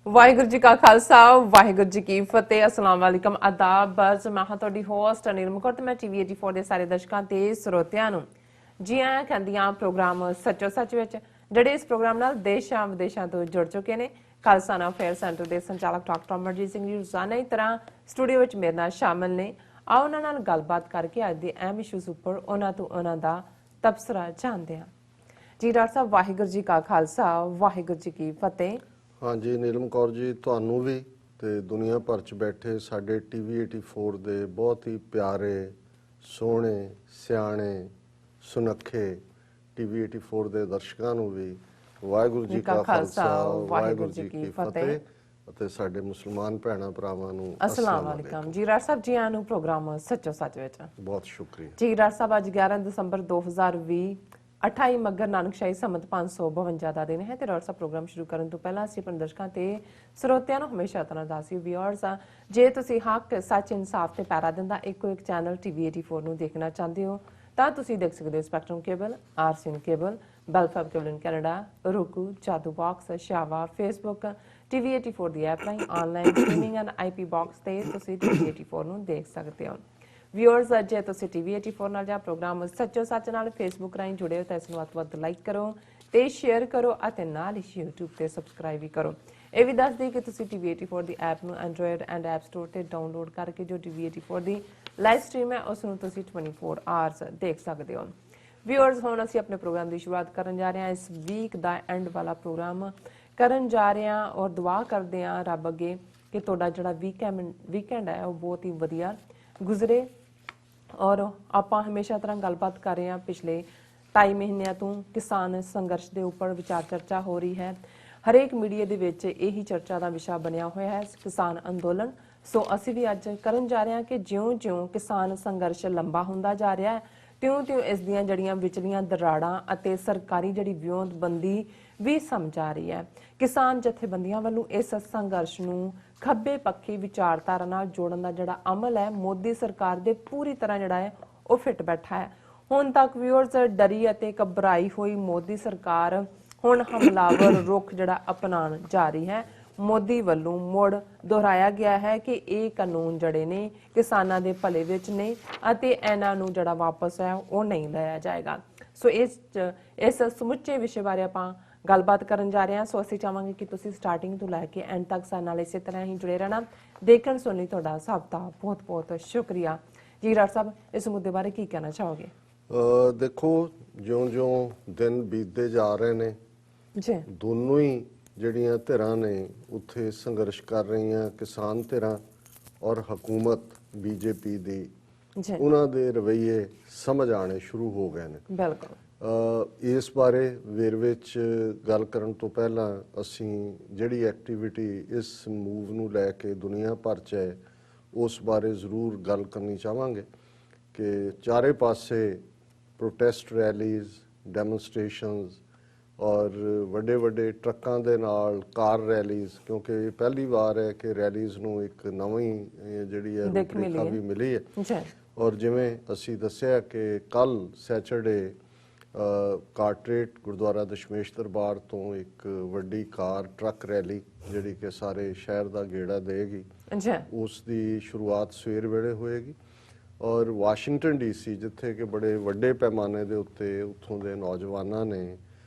ਵਾਹਿਗੁਰੂ ਜੀ ਕਾ ਖਾਲਸਾ ਵਾਹਿਗੁਰੂ ਜੀ ਕੀ ਫਤਿਹ। अस्सलाम वालेकुम आदाब। बस मैं हाँ ਤੁਹਾਡੀ ਹੋਸਟ ਨੀਲਮ ਕੌਰ ਤੇ ਮੈਂ ਟੀਵੀ 84 ਦੇ ਸਾਰੇ ਦਰਸ਼ਕਾਂ ਤੇ ਸਰੋਤਿਆਂ ਨੂੰ ਜੀ ਆਇਆਂ ਕਹਿੰਦੀਆਂ ਪ੍ਰੋਗਰਾਮ ਸੱਚੋ ਸੱਚ ਵਿੱਚ ਜਿਹੜੇ ਇਸ ਪ੍ਰੋਗਰਾਮ ਨਾਲ ਦੇਸ਼ਾਂ ਵਿਦੇਸ਼ਾਂ ਤੋਂ ਜੁੜ ਚੁੱਕੇ ਨੇ। ਖਾਲਸਾਨਾ ਅਫੇਅਰ ਸੈਂਟਰ ਦੇ ਸੰਚਾਲਕ ਡਾਕਟਰ ਅਮਰਜੀਤ ਸਿੰਘ ਜੀ ਰੋਜ਼ਾਨਾ ਦੀ ਤਰ੍ਹਾਂ ਸਟੂਡੀਓ ਵਿੱਚ ਮੇਰੇ ਨਾਲ ਸ਼ਾਮਲ ਨੇ। ਆਓ ਉਹਨਾਂ ਨਾਲ ਗੱਲਬਾਤ ਕਰਕੇ ਅੱਜ ਦੇ ਅਹਿਮ ਇਸ਼ੂਜ਼ ਉੱਪਰ ਉਹਨਾਂ ਤੋਂ ਉਹਨਾਂ ਦਾ ਤਬਸਰਾ ਜਾਣਦੇ ਹਾਂ। ਜੀ ਡਾਕਟਰ ਸਾਹਿਬ ਵਾਹਿਗੁਰੂ ਜੀ ਕਾ ਖਾਲਸਾ ਵਾਹਿਗੁਰੂ ਜੀ ਕੀ ਫਤਿਹ। हाँ जी नीलम कौर जी ਤੁਹਾਨੂੰ ਵੀ ਤੇ ਦੁਨੀਆ ਭਰ ਚ ਬੈਠੇ ਸਾਡੇ ਟੀਵੀ 84 ਦੇ ਬਹੁਤ ਹੀ ਪਿਆਰੇ ਸੋਹਣੇ ਸਿਆਣੇ ਸੁਨੱਖੇ ਟੀਵੀ 84 ਦੇ ਦਰਸ਼ਕਾਂ ਨੂੰ ਵੀ ਵਾਹਿਗੁਰੂ ਜੀ ਕਾ ਖਾਲਸਾ ਵਾਹਿਗੁਰੂ ਜੀ ਕੀ ਫਤਿਹ ਅਤੇ ਸਾਡੇ ਮੁਸਲਮਾਨ ਭੈਣਾਂ ਭਰਾਵਾਂ ਨੂੰ अस्सलाम वालेकुम। जी डॉक्टर साहब जी आनू प्रोग्राम सच्चो सच विच ਬਹੁਤ ਸ਼ੁਕਰੀਆ जी। डॉक्टर साहब ਅੱਜ 11 ਦਸੰਬਰ 2020 28 ਮੱਘਰ ਨਾਨਕਸ਼ਾਹੀ ਸੰਮਤ 552 ਦਾ ਦਿਨ ਹੈ ਤੇ ਡਾਕਟਰ ਸਾਹਿਬ ਪ੍ਰੋਗਰਾਮ ਸ਼ੁਰੂ ਕਰਨ ਤੋਂ ਪਹਿਲਾਂ ਅਸੀਂ ਆਪਣੇ ਦਰਸ਼ਕਾਂ ਤੇ ਸਰੋਤਿਆਂ ਨੂੰ ਹਮੇਸ਼ਾ ਤਰ੍ਹਾਂ ਦੱਸੀ ਵਿਊਅਰਸ ਜੇ ਤੁਸੀਂ ਹੱਕ ਸੱਚ ਇਨਸਾਫ ਤੇ ਪੈਰਾ ਦਿੰਦਾ ਇੱਕੋ ਇੱਕ ਚੈਨਲ ਟੀਵੀ 84 ਨੂੰ ਦੇਖਣਾ ਚਾਹੁੰਦੇ ਹੋ ਤਾਂ ਤੁਸੀਂ ਦੇਖ ਸਕਦੇ ਹੋ spectrum cable, RCN cable, Bell Fibe cable in Canada, roku, Jadoo box, Shava, Facebook, TV 84 ਦੀ ਐਪ ਰਾਹੀਂ online streaming and IP box ਤੇ ਤੁਸੀਂ ਟੀਵੀ 84 ਨੂੰ ਦੇਖ ਸਕਦੇ ਹੋ। ਵਿਊਅਰਸ ਜੇ ਤੁਸੀਂ ਟੀਵੀ 84 ਨਾਲ ਜਾਂ ਪ੍ਰੋਗਰਾਮ ਸੱਚੋ ਸੱਚ ਨਾਲ ਫੇਸਬੁੱਕ ਰਾਹੀਂ ਜੁੜੇ ਹੋ ਤਾਂ ਇਸ ਨੂੰ ਵੱਧ ਤੋਂ ਵੱਧ ਲਾਈਕ ਕਰੋ ਤੇ ਸ਼ੇਅਰ ਕਰੋ ਅਤੇ ਨਾਲ ਹੀ YouTube ਤੇ ਸਬਸਕ੍ਰਾਈਬ ਵੀ ਕਰੋ। ਇਹ ਵੀ ਦੱਸ ਦਈਏ ਕਿ ਤੁਸੀਂ ਟੀਵੀ 84 ਦੀ ਐਪ ਨੂੰ ਐਂਡਰੋਇਡ ਐਂਡ ਐਪ ਸਟੋਰ ਤੇ ਡਾਊਨਲੋਡ ਕਰਕੇ ਜੋ ਟੀਵੀ 84 ਦੀ ਲਾਈਵ ਸਟ੍ਰੀਮ ਹੈ ਉਸ ਨੂੰ ਤੁਸੀਂ 24 ਆਵਰਸ ਦੇਖ ਸਕਦੇ ਹੋ। ਵਿਊਅਰਸ ਹੁਣ ਅਸੀਂ ਆਪਣੇ ਪ੍ਰੋਗਰਾਮ ਦੀ ਸ਼ੁਰੂਆਤ ਕਰਨ ਜਾ ਰਹੇ ਹਾਂ। ਇਸ ਵੀਕ ਦਾ ਐਂਡ ਵਾਲਾ ਪ੍ਰੋਗਰਾਮ ਕਰਨ ਜਾ ਰਹੇ ਹਾਂ ਔਰ ਦੁਆ ਕਰਦੇ ਹਾਂ ਰੱਬ ਅੱਗੇ ਕਿ ਤੁਹਾਡਾ ਜਿਹੜਾ ਵੀਕਐਂਡ ਹੈ ਉਹ ਬਹੁਤ ਹੀ ਵਧੀਆ ਗੁਜ਼ਰੇ। ਔਰ ਆਪਾਂ ਹਮੇਸ਼ਾ ਤਰ੍ਹਾਂ ਗੱਲਬਾਤ ਕਰ ਰਹੇ ਹਾਂ ਪਿਛਲੇ 2.5 ਮਹੀਨਿਆਂ ਤੋਂ ਕਿਸਾਨ ਸੰਘਰਸ਼ ਦੇ ਉੱਪਰ ਵਿਚਾਰ ਚਰਚਾ ਹੋ ਰਹੀ ਹੈ। ਹਰੇਕ ਮੀਡੀਆ ਦੇ ਵਿੱਚ ਇਹੀ ਚਰਚਾ ਦਾ ਵਿਸ਼ਾ ਬਣਿਆ ਹੋਇਆ ਹੈ ਕਿਸਾਨ ਅੰਦੋਲਨ। ਸੋ ਅਸੀਂ ਵੀ ਅੱਜ ਕਰਨ ਜਾ ਰਹੇ ਹਾਂ ਕਿ ਜਿਉਂ-ਜਿਉਂ ਕਿਸਾਨ ਸੰਘਰਸ਼ ਲੰਬਾ ਹੁੰਦਾ ਜਾ ਰਿਹਾ ਹੈ ਤਿਉਂ-ਤਿਉਂ ਇਸ ਦੀਆਂ ਜੜੀਆਂ ਵਿਚਲੀਆਂ ਦਰਾੜਾਂ ਅਤੇ ਸਰਕਾਰੀ ਜਿਹੜੀ ਵਿਉਂਤਬੰਦੀ ਵੀ ਸਮਝ ਆ ਰਹੀ ਹੈ। ਕਿਸਾਨ ਜਥੇਬੰਦੀਆਂ ਵੱਲੋਂ ਇਸ ਸੰਘਰਸ਼ ਨੂੰ ਖੱਬੇ ਪੱਖੀ ਵਿਚਾਰਧਾਰਾ ਨਾਲ ਜੋੜਨ ਦਾ ਜਿਹੜਾ ਅਮਲ ਹੈ ਮੋਦੀ ਸਰਕਾਰ ਦੇ ਪੂਰੀ ਤਰ੍ਹਾਂ ਜਿਹੜਾ ਹੈ ਉਹ ਫਿੱਟ ਬੈਠਾ ਹੈ। ਹੁਣ ਤੱਕ ਵਿਊਅਰਸ ਡਰੀ ਅਤੇ ਘਬਰਾਈ ਹੋਈ ਮੋਦੀ ਸਰਕਾਰ ਹੁਣ ਹਮਲਾਵਰ ਰੁਖ ਜਿਹੜਾ ਅਪਣਾਉਣ ਜਾ ਰਹੀ ਹੈ। ਮੋਦੀ ਵੱਲੋਂ ਮੁੜ ਦੁਹਰਾਇਆ ਗਿਆ ਹੈ ਕਿ ਇਹ ਕਾਨੂੰਨ ਜਿਹੜੇ ਨੇ ਕਿਸਾਨਾਂ ਦੇ ਭਲੇ ਵਿੱਚ ਨੇ ਅਤੇ ਇਹਨਾਂ ਨੂੰ ਜਿਹੜਾ ਵਾਪਸ ਹੈ ਉਹ ਨਹੀਂ ਲਿਆ ਜਾਏਗਾ। ਸੋ ਇਸ ਸਮੁੱਚੇ ਵਿਸ਼ੇ ਬਾਰੇ ਆਪਾਂ ਗੱਲਬਾਤ ਕਰਨ ਜਾ ਰਹੇ ਹਾਂ। ਸੋ ਅਸੀਂ ਚਾਹਾਂਗੇ ਕਿ ਤੁਸੀਂ ਸਟਾਰਟਿੰਗ ਤੋਂ ਲੈ ਕੇ ਐਂਡ ਤੱਕ ਸਾਡੇ ਨਾਲ ਇਸੇ ਤਰ੍ਹਾਂ ਹੀ ਜੁੜੇ ਰਹਿਣਾ। ਦੇਖਣ ਸੁਣਨ ਲਈ ਤੁਹਾਡਾ ਸਭ ਦਾ ਬਹੁਤ ਬਹੁਤ ਸ਼ੁਕਰੀਆ। ਜੀ ਡਾਕਟਰ ਸਾਹਿਬ ਇਸ ਮੁੱਦੇ ਬਾਰੇ ਕੀ ਕਹਿਣਾ ਚਾਹੋਗੇ? ਦੇਖੋ ਜਿਉਂ-ਜਿਉਂ ਦਿਨ ਬੀਤਦੇ ਜਾ ਰਹੇ ਨੇ ਜੀ ਦੋਨੋਂ ਹੀ ਜਿਹੜੀਆਂ ਧਿਰਾਂ ਨੇ ਉੱਥੇ ਸੰਘਰਸ਼ ਕਰ ਰਹੀਆਂ ਕਿਸਾਨ ਧਿਰਾਂ ਔਰ ਹਕੂਮਤ ਬੀਜੇਪੀ ਦੀ ਜੀ ਉਹਨਾਂ ਦੇ ਰਵੱਈਏ ਸਮਝ ਆਣੇ ਸ਼ੁਰੂ ਹੋ ਗਏ ਨੇ। ਬਿਲਕੁਲ ਇਸ ਬਾਰੇ ਵੇਰਵੇ 'ਚ ਗੱਲ ਕਰਨ ਤੋਂ ਪਹਿਲਾਂ ਅਸੀਂ ਜਿਹੜੀ ਐਕਟੀਵਿਟੀ ਇਸ ਮੂਵ ਨੂੰ ਲੈ ਕੇ ਦੁਨੀਆ ਭਰ 'ਚ ਹੈ ਉਸ ਬਾਰੇ ਜ਼ਰੂਰ ਗੱਲ ਕਰਨੀ ਚਾਹਾਂਗੇ ਕਿ ਚਾਰੇ ਪਾਸੇ ਪ੍ਰੋਟੈਸਟ ਰੈਲੀਜ਼, ਡੈਮੋਨਸਟ੍ਰੇਸ਼ਨਸ ਔਰ ਵੱਡੇ ਵੱਡੇ ਟਰੱਕਾਂ ਦੇ ਨਾਲ ਕਾਰ ਰੈਲੀਜ਼, ਕਿਉਂਕਿ ਇਹ ਪਹਿਲੀ ਵਾਰ ਹੈ ਕਿ ਰੈਲੀਜ਼ ਨੂੰ ਇੱਕ ਨਵੀਂ ਜਿਹੜੀ ਹੈ ਰੂਪਰੇਖਾ ਵੀ ਮਿਲੀ ਹੈ। ਔਰ ਜਿਵੇਂ ਅਸੀਂ ਦੱਸਿਆ ਕਿ ਕੱਲ ਸੈਚਰਡੇ ਕਾਰਟਰੇਟ ਗੁਰਦੁਆਰਾ ਦਸ਼ਮੇਸ਼ ਦਰਬਾਰ ਤੋਂ ਇੱਕ ਵੱਡੀ ਕਾਰ ਟਰੱਕ ਰੈਲੀ ਜਿਹੜੀ ਕਿ ਸਾਰੇ ਸ਼ਹਿਰ ਦਾ ਗੇੜਾ ਦੇਗੀ ਉਸ ਦੀ ਸ਼ੁਰੂਆਤ ਸਵੇਰ ਵੇਲੇ ਹੋਏਗੀ। ਔਰ ਵਾਸ਼ਿੰਗਟਨ ਡੀਸੀ ਜਿੱਥੇ ਕਿ ਬੜੇ ਵੱਡੇ ਪੈਮਾਨੇ ਦੇ ਉੱਤੇ ਉੱਥੋਂ ਦੇ ਨੌਜਵਾਨਾਂ ਨੇ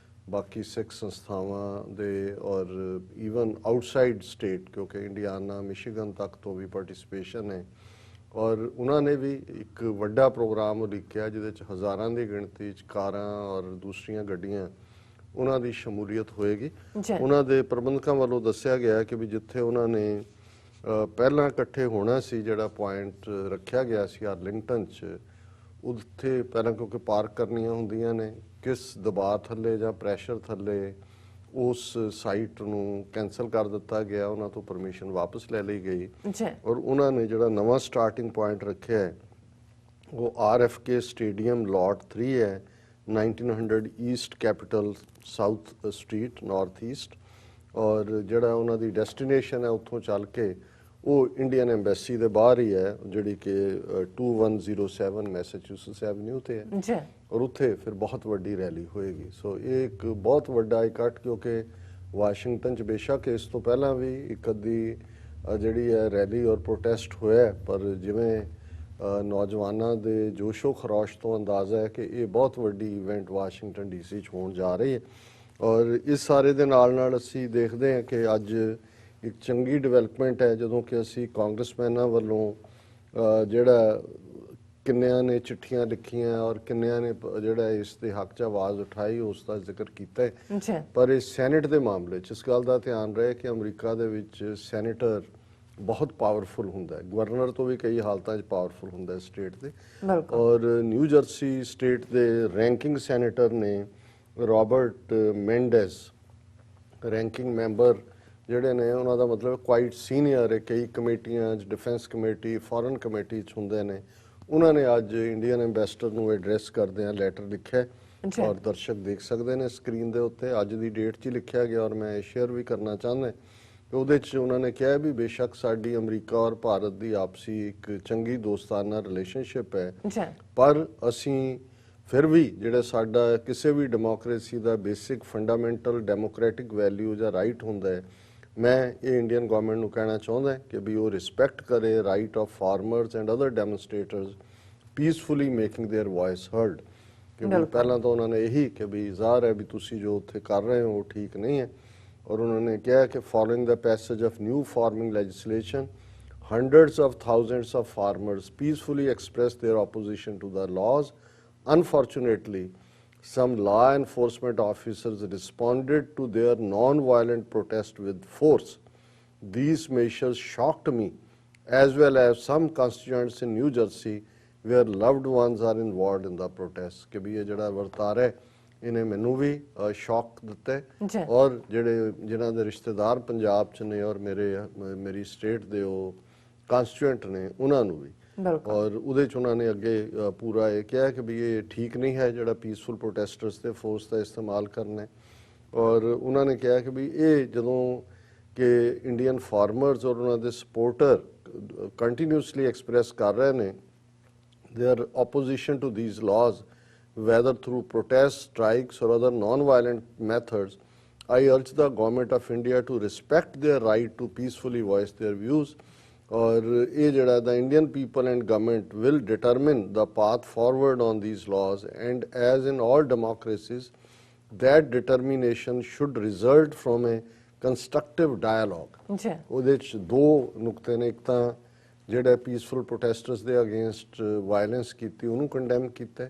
ਬਾਕੀ ਸਿੱਖ ਸੰਸਥਾਵਾਂ ਦੇ ਔਰ ਈਵਨ ਆਊਟਸਾਈਡ ਸਟੇਟ ਕਿਉਂਕਿ ਇੰਡੀਆਨਾ ਮਿਸ਼ੀਗਨ ਤੱਕ ਤੋਂ ਵੀ ਪਾਰਟਿਸਿਪੇਸ਼ਨ ਹੈ ਔਰ ਉਹਨਾਂ ਨੇ ਵੀ ਇੱਕ ਵੱਡਾ ਪ੍ਰੋਗਰਾਮ ਉਲੀਕਿਆ ਜਿਹਦੇ 'ਚ ਹਜ਼ਾਰਾਂ ਦੀ ਗਿਣਤੀ 'ਚ ਕਾਰਾਂ ਔਰ ਦੂਸਰੀਆਂ ਗੱਡੀਆਂ ਉਹਨਾਂ ਦੀ ਸ਼ਮੂਲੀਅਤ ਹੋਏਗੀ। ਉਹਨਾਂ ਦੇ ਪ੍ਰਬੰਧਕਾਂ ਵੱਲੋਂ ਦੱਸਿਆ ਗਿਆ ਕਿ ਵੀ ਜਿੱਥੇ ਉਹਨਾਂ ਨੇ ਪਹਿਲਾਂ ਇਕੱਠੇ ਹੋਣਾ ਸੀ ਜਿਹੜਾ ਪੁਆਇੰਟ ਰੱਖਿਆ ਗਿਆ ਸੀ ਆਰਲਿੰਗਟਨ 'ਚ ਉੱਥੇ ਪਹਿਲਾਂ ਕਿਉਂਕਿ ਪਾਰਕ ਕਰਨੀਆਂ ਹੁੰਦੀਆਂ ਨੇ ਕਿਸ ਦਬਾਅ ਥੱਲੇ ਜਾਂ ਪ੍ਰੈਸ਼ਰ ਥੱਲੇ ਉਸ ਸਾਈਟ ਨੂੰ ਕੈਂਸਲ ਕਰ ਦਿੱਤਾ ਗਿਆ। ਉਹਨਾਂ ਤੋਂ ਪਰਮਿਸ਼ਨ ਵਾਪਸ ਲੈ ਲਈ ਗਈ ਔਰ ਉਹਨਾਂ ਨੇ ਜਿਹੜਾ ਨਵਾਂ ਸਟਾਰਟਿੰਗ ਪੁਆਇੰਟ ਰੱਖਿਆ ਹੈ ਉਹ RFK ਸਟੇਡੀਅਮ ਲੋਟ 3 ਹੈ 1900 East capital south street north East ਔਰ ਜਿਹੜਾ ਉਹਨਾਂ ਦੀ ਡੈਸਟੀਨੇਸ਼ਨ ਹੈ ਉੱਥੋਂ ਚੱਲ ਕੇ ਉਹ ਇੰਡੀਅਨ ਐਮਬੈਸੀ ਦੇ ਬਾਹਰ ਹੀ ਹੈ ਜਿਹੜੀ ਕਿ 2107 ਮੈਸਾਚੂਸਟਸ ਐਵਨਿਊ ਤੇ ਹੈ ਔਰ ਉੱਥੇ ਫਿਰ ਬਹੁਤ ਵੱਡੀ ਰੈਲੀ ਹੋਏਗੀ। ਸੋ ਇਹ ਇੱਕ ਬਹੁਤ ਵੱਡਾ ਇਕੱਠ ਕਿਉਂਕਿ ਵਾਸ਼ਿੰਗਟਨ 'ਚ ਬੇਸ਼ੱਕ ਇਸ ਤੋਂ ਪਹਿਲਾਂ ਵੀ ਇੱਕ ਅੱਧੀ ਜਿਹੜੀ ਹੈ ਰੈਲੀ ਔਰ ਪ੍ਰੋਟੈਸਟ ਹੋਇਆ, ਪਰ ਜਿਵੇਂ ਨੌਜਵਾਨਾਂ ਦੇ ਜੋਸ਼ੋ ਖਰੋਸ਼ ਤੋਂ ਅੰਦਾਜ਼ਾ ਹੈ ਕਿ ਇਹ ਬਹੁਤ ਵੱਡੀ ਇਵੈਂਟ ਵਾਸ਼ਿੰਗਟਨ ਡੀਸੀ 'ਚ ਹੋਣ ਜਾ ਰਹੀ ਹੈ। ਔਰ ਇਸ ਸਾਰੇ ਦੇ ਨਾਲ ਅਸੀਂ ਦੇਖਦੇ ਹਾਂ ਕਿ ਅੱਜ ਇੱਕ ਚੰਗੀ ਡਿਵੈਲਪਮੈਂਟ ਹੈ, ਜਦੋਂ ਕਿ ਅਸੀਂ ਕਾਂਗਰਸਮੈਨਾਂ ਵੱਲੋਂ ਜਿਹੜਾ ਕਿੰਨਿਆਂ ਨੇ ਚਿੱਠੀਆਂ ਲਿਖੀਆਂ ਔਰ ਕਿੰਨਿਆਂ ਨੇ ਜਿਹੜਾ ਇਸ ਦੇ ਹੱਕ 'ਚ ਆਵਾਜ਼ ਉਠਾਈ, ਉਸ ਦਾ ਜ਼ਿਕਰ ਕੀਤਾ ਹੈ। ਪਰ ਇਸ ਸੈਨੇਟ ਦੇ ਮਾਮਲੇ 'ਚ ਇਸ ਗੱਲ ਦਾ ਧਿਆਨ ਰਹੇ ਕਿ ਅਮਰੀਕਾ ਦੇ ਵਿੱਚ ਸੈਨੇਟਰ ਬਹੁਤ ਪਾਵਰਫੁਲ ਹੁੰਦਾ ਹੈ, ਗਵਰਨਰ ਤੋਂ ਵੀ ਕਈ ਹਾਲਤਾਂ 'ਚ ਪਾਵਰਫੁਲ ਹੁੰਦਾ ਹੈ ਸਟੇਟ ਦੇ। ਔਰ ਨਿਊ ਜਰਸੀ ਸਟੇਟ ਦੇ ਰੈਂਕਿੰਗ ਸੈਨੇਟਰ ਨੇ ਰੋਬਰਟ ਮੈਂਡੇਜ਼, ਰੈਂਕਿੰਗ ਮੈਂਬਰ ਜਿਹੜੇ ਨੇ, ਉਹਨਾਂ ਦਾ ਮਤਲਬ ਕੁਆਇਟ ਸੀਨੀਅਰ ਹੈ, ਕਈ ਕਮੇਟੀਆਂ 'ਚ, ਡਿਫੈਂਸ ਕਮੇਟੀ, ਫੋਰਨ ਕਮੇਟੀ 'ਚ ਹੁੰਦੇ ਨੇ। ਉਹਨਾਂ ਨੇ ਅੱਜ ਇੰਡੀਅਨ ਐਂਬੈਸਡਰ ਨੂੰ ਐਡਰੈਸ ਕਰਦਿਆਂ ਲੈਟਰ ਲਿਖਿਆ ਔਰ ਦਰਸ਼ਕ ਦੇਖ ਸਕਦੇ ਨੇ ਸਕਰੀਨ ਦੇ ਉੱਤੇ, ਅੱਜ ਦੀ ਡੇਟ 'ਚ ਹੀ ਲਿਖਿਆ ਗਿਆ ਔਰ ਮੈਂ ਸ਼ੇਅਰ ਵੀ ਕਰਨਾ ਚਾਹੁੰਦਾ। ਉਹਦੇ 'ਚ ਉਹਨਾਂ ਨੇ ਕਿਹਾ ਵੀ ਬੇਸ਼ੱਕ ਸਾਡੀ ਅਮਰੀਕਾ ਔਰ ਭਾਰਤ ਦੀ ਆਪਸੀ ਇੱਕ ਚੰਗੀ ਦੋਸਤਾਨਾ ਰਿਲੇਸ਼ਨਸ਼ਿਪ ਹੈ, ਪਰ ਅਸੀਂ ਫਿਰ ਵੀ ਜਿਹੜਾ ਸਾਡਾ ਕਿਸੇ ਵੀ ਡੈਮੋਕ੍ਰੇਸੀ ਦਾ ਬੇਸਿਕ ਫੰਡਾਮੈਂਟਲ ਡੈਮੋਕ੍ਰੈਟਿਕ ਵੈਲਿਊ ਜਾਂ ਰਾਈਟ ਹੁੰਦਾ ਹੈ, ਮੈਂ ਇਹ ਇੰਡੀਅਨ ਗਵਰਨਮੈਂਟ ਨੂੰ ਕਹਿਣਾ ਚਾਹੁੰਦਾ ਕਿ ਵੀ ਉਹ ਰਿਸਪੈਕਟ ਕਰੇ right of farmers and other demonstrators peacefully making their voice heard. ਕਿ ਪਹਿਲਾਂ ਤਾਂ ਉਹਨਾਂ ਨੇ ਇਹੀ ਕਿ ਵੀ ਜ਼ਾਹਰ ਹੈ ਵੀ ਤੁਸੀਂ ਜੋ ਉੱਥੇ ਕਰ ਰਹੇ ਹੋ ਉਹ ਠੀਕ ਨਹੀਂ ਹੈ। ਔਰ ਉਹਨਾਂ ਨੇ ਕਿਹਾ ਕਿ following the passage of new farming legislation, hundreds of thousands of farmers peacefully expressed their opposition to the laws. Unfortunately, some law enforcement officers responded to their non-violent protest with force. These measures shocked me, as well as some constituents in New Jersey where loved ones are involved in the protest. कि भी ये जड़ा वर्तार है इन्हें मैनू भी शौक दिते और जेड़े जिन्हां दे रिश्तेदार पंजाब च ने और मेरी स्टेट दे कॉन्स्टिट्यूएंट ने उन्हां नू भी। और उहदे च उन्होंने अगे पूरा ये कहा कि भी ये ठीक नहीं है जड़ा पीसफुल प्रोटेस्टर्स ते फोर्स का इस्तेमाल करना है। और उन्होंने कहा कि भी ये जदों कि इंडियन फार्मर्स और उन्होंने सपोर्टर कंटिन्यूसली एक्सप्रैस कर रहे हैं their opposition to these laws, whether through protests, strikes or other non-violent methods, I urge the government of India to respect their right to peacefully voice their views. और ये जड़ा the Indian people and government will determine the path forward on these laws, and as in all democracies, that determination should result from a constructive dialogue. ਉਹਦੇ ਚ ਦੋ ਨੁਕਤੇ ਨੇ, ਇੱਕ ਤਾਂ ਜਿਹੜਾ ਪੀਸਫੁਲ ਪ੍ਰੋਟੈਸਟਰਸ ਦੇ ਅਗੇਂਸਟ ਵਾਇਲੈਂਸ ਕੀਤੀ ਉਹਨੂੰ ਕੰਡੈਮ ਕੀਤਾ,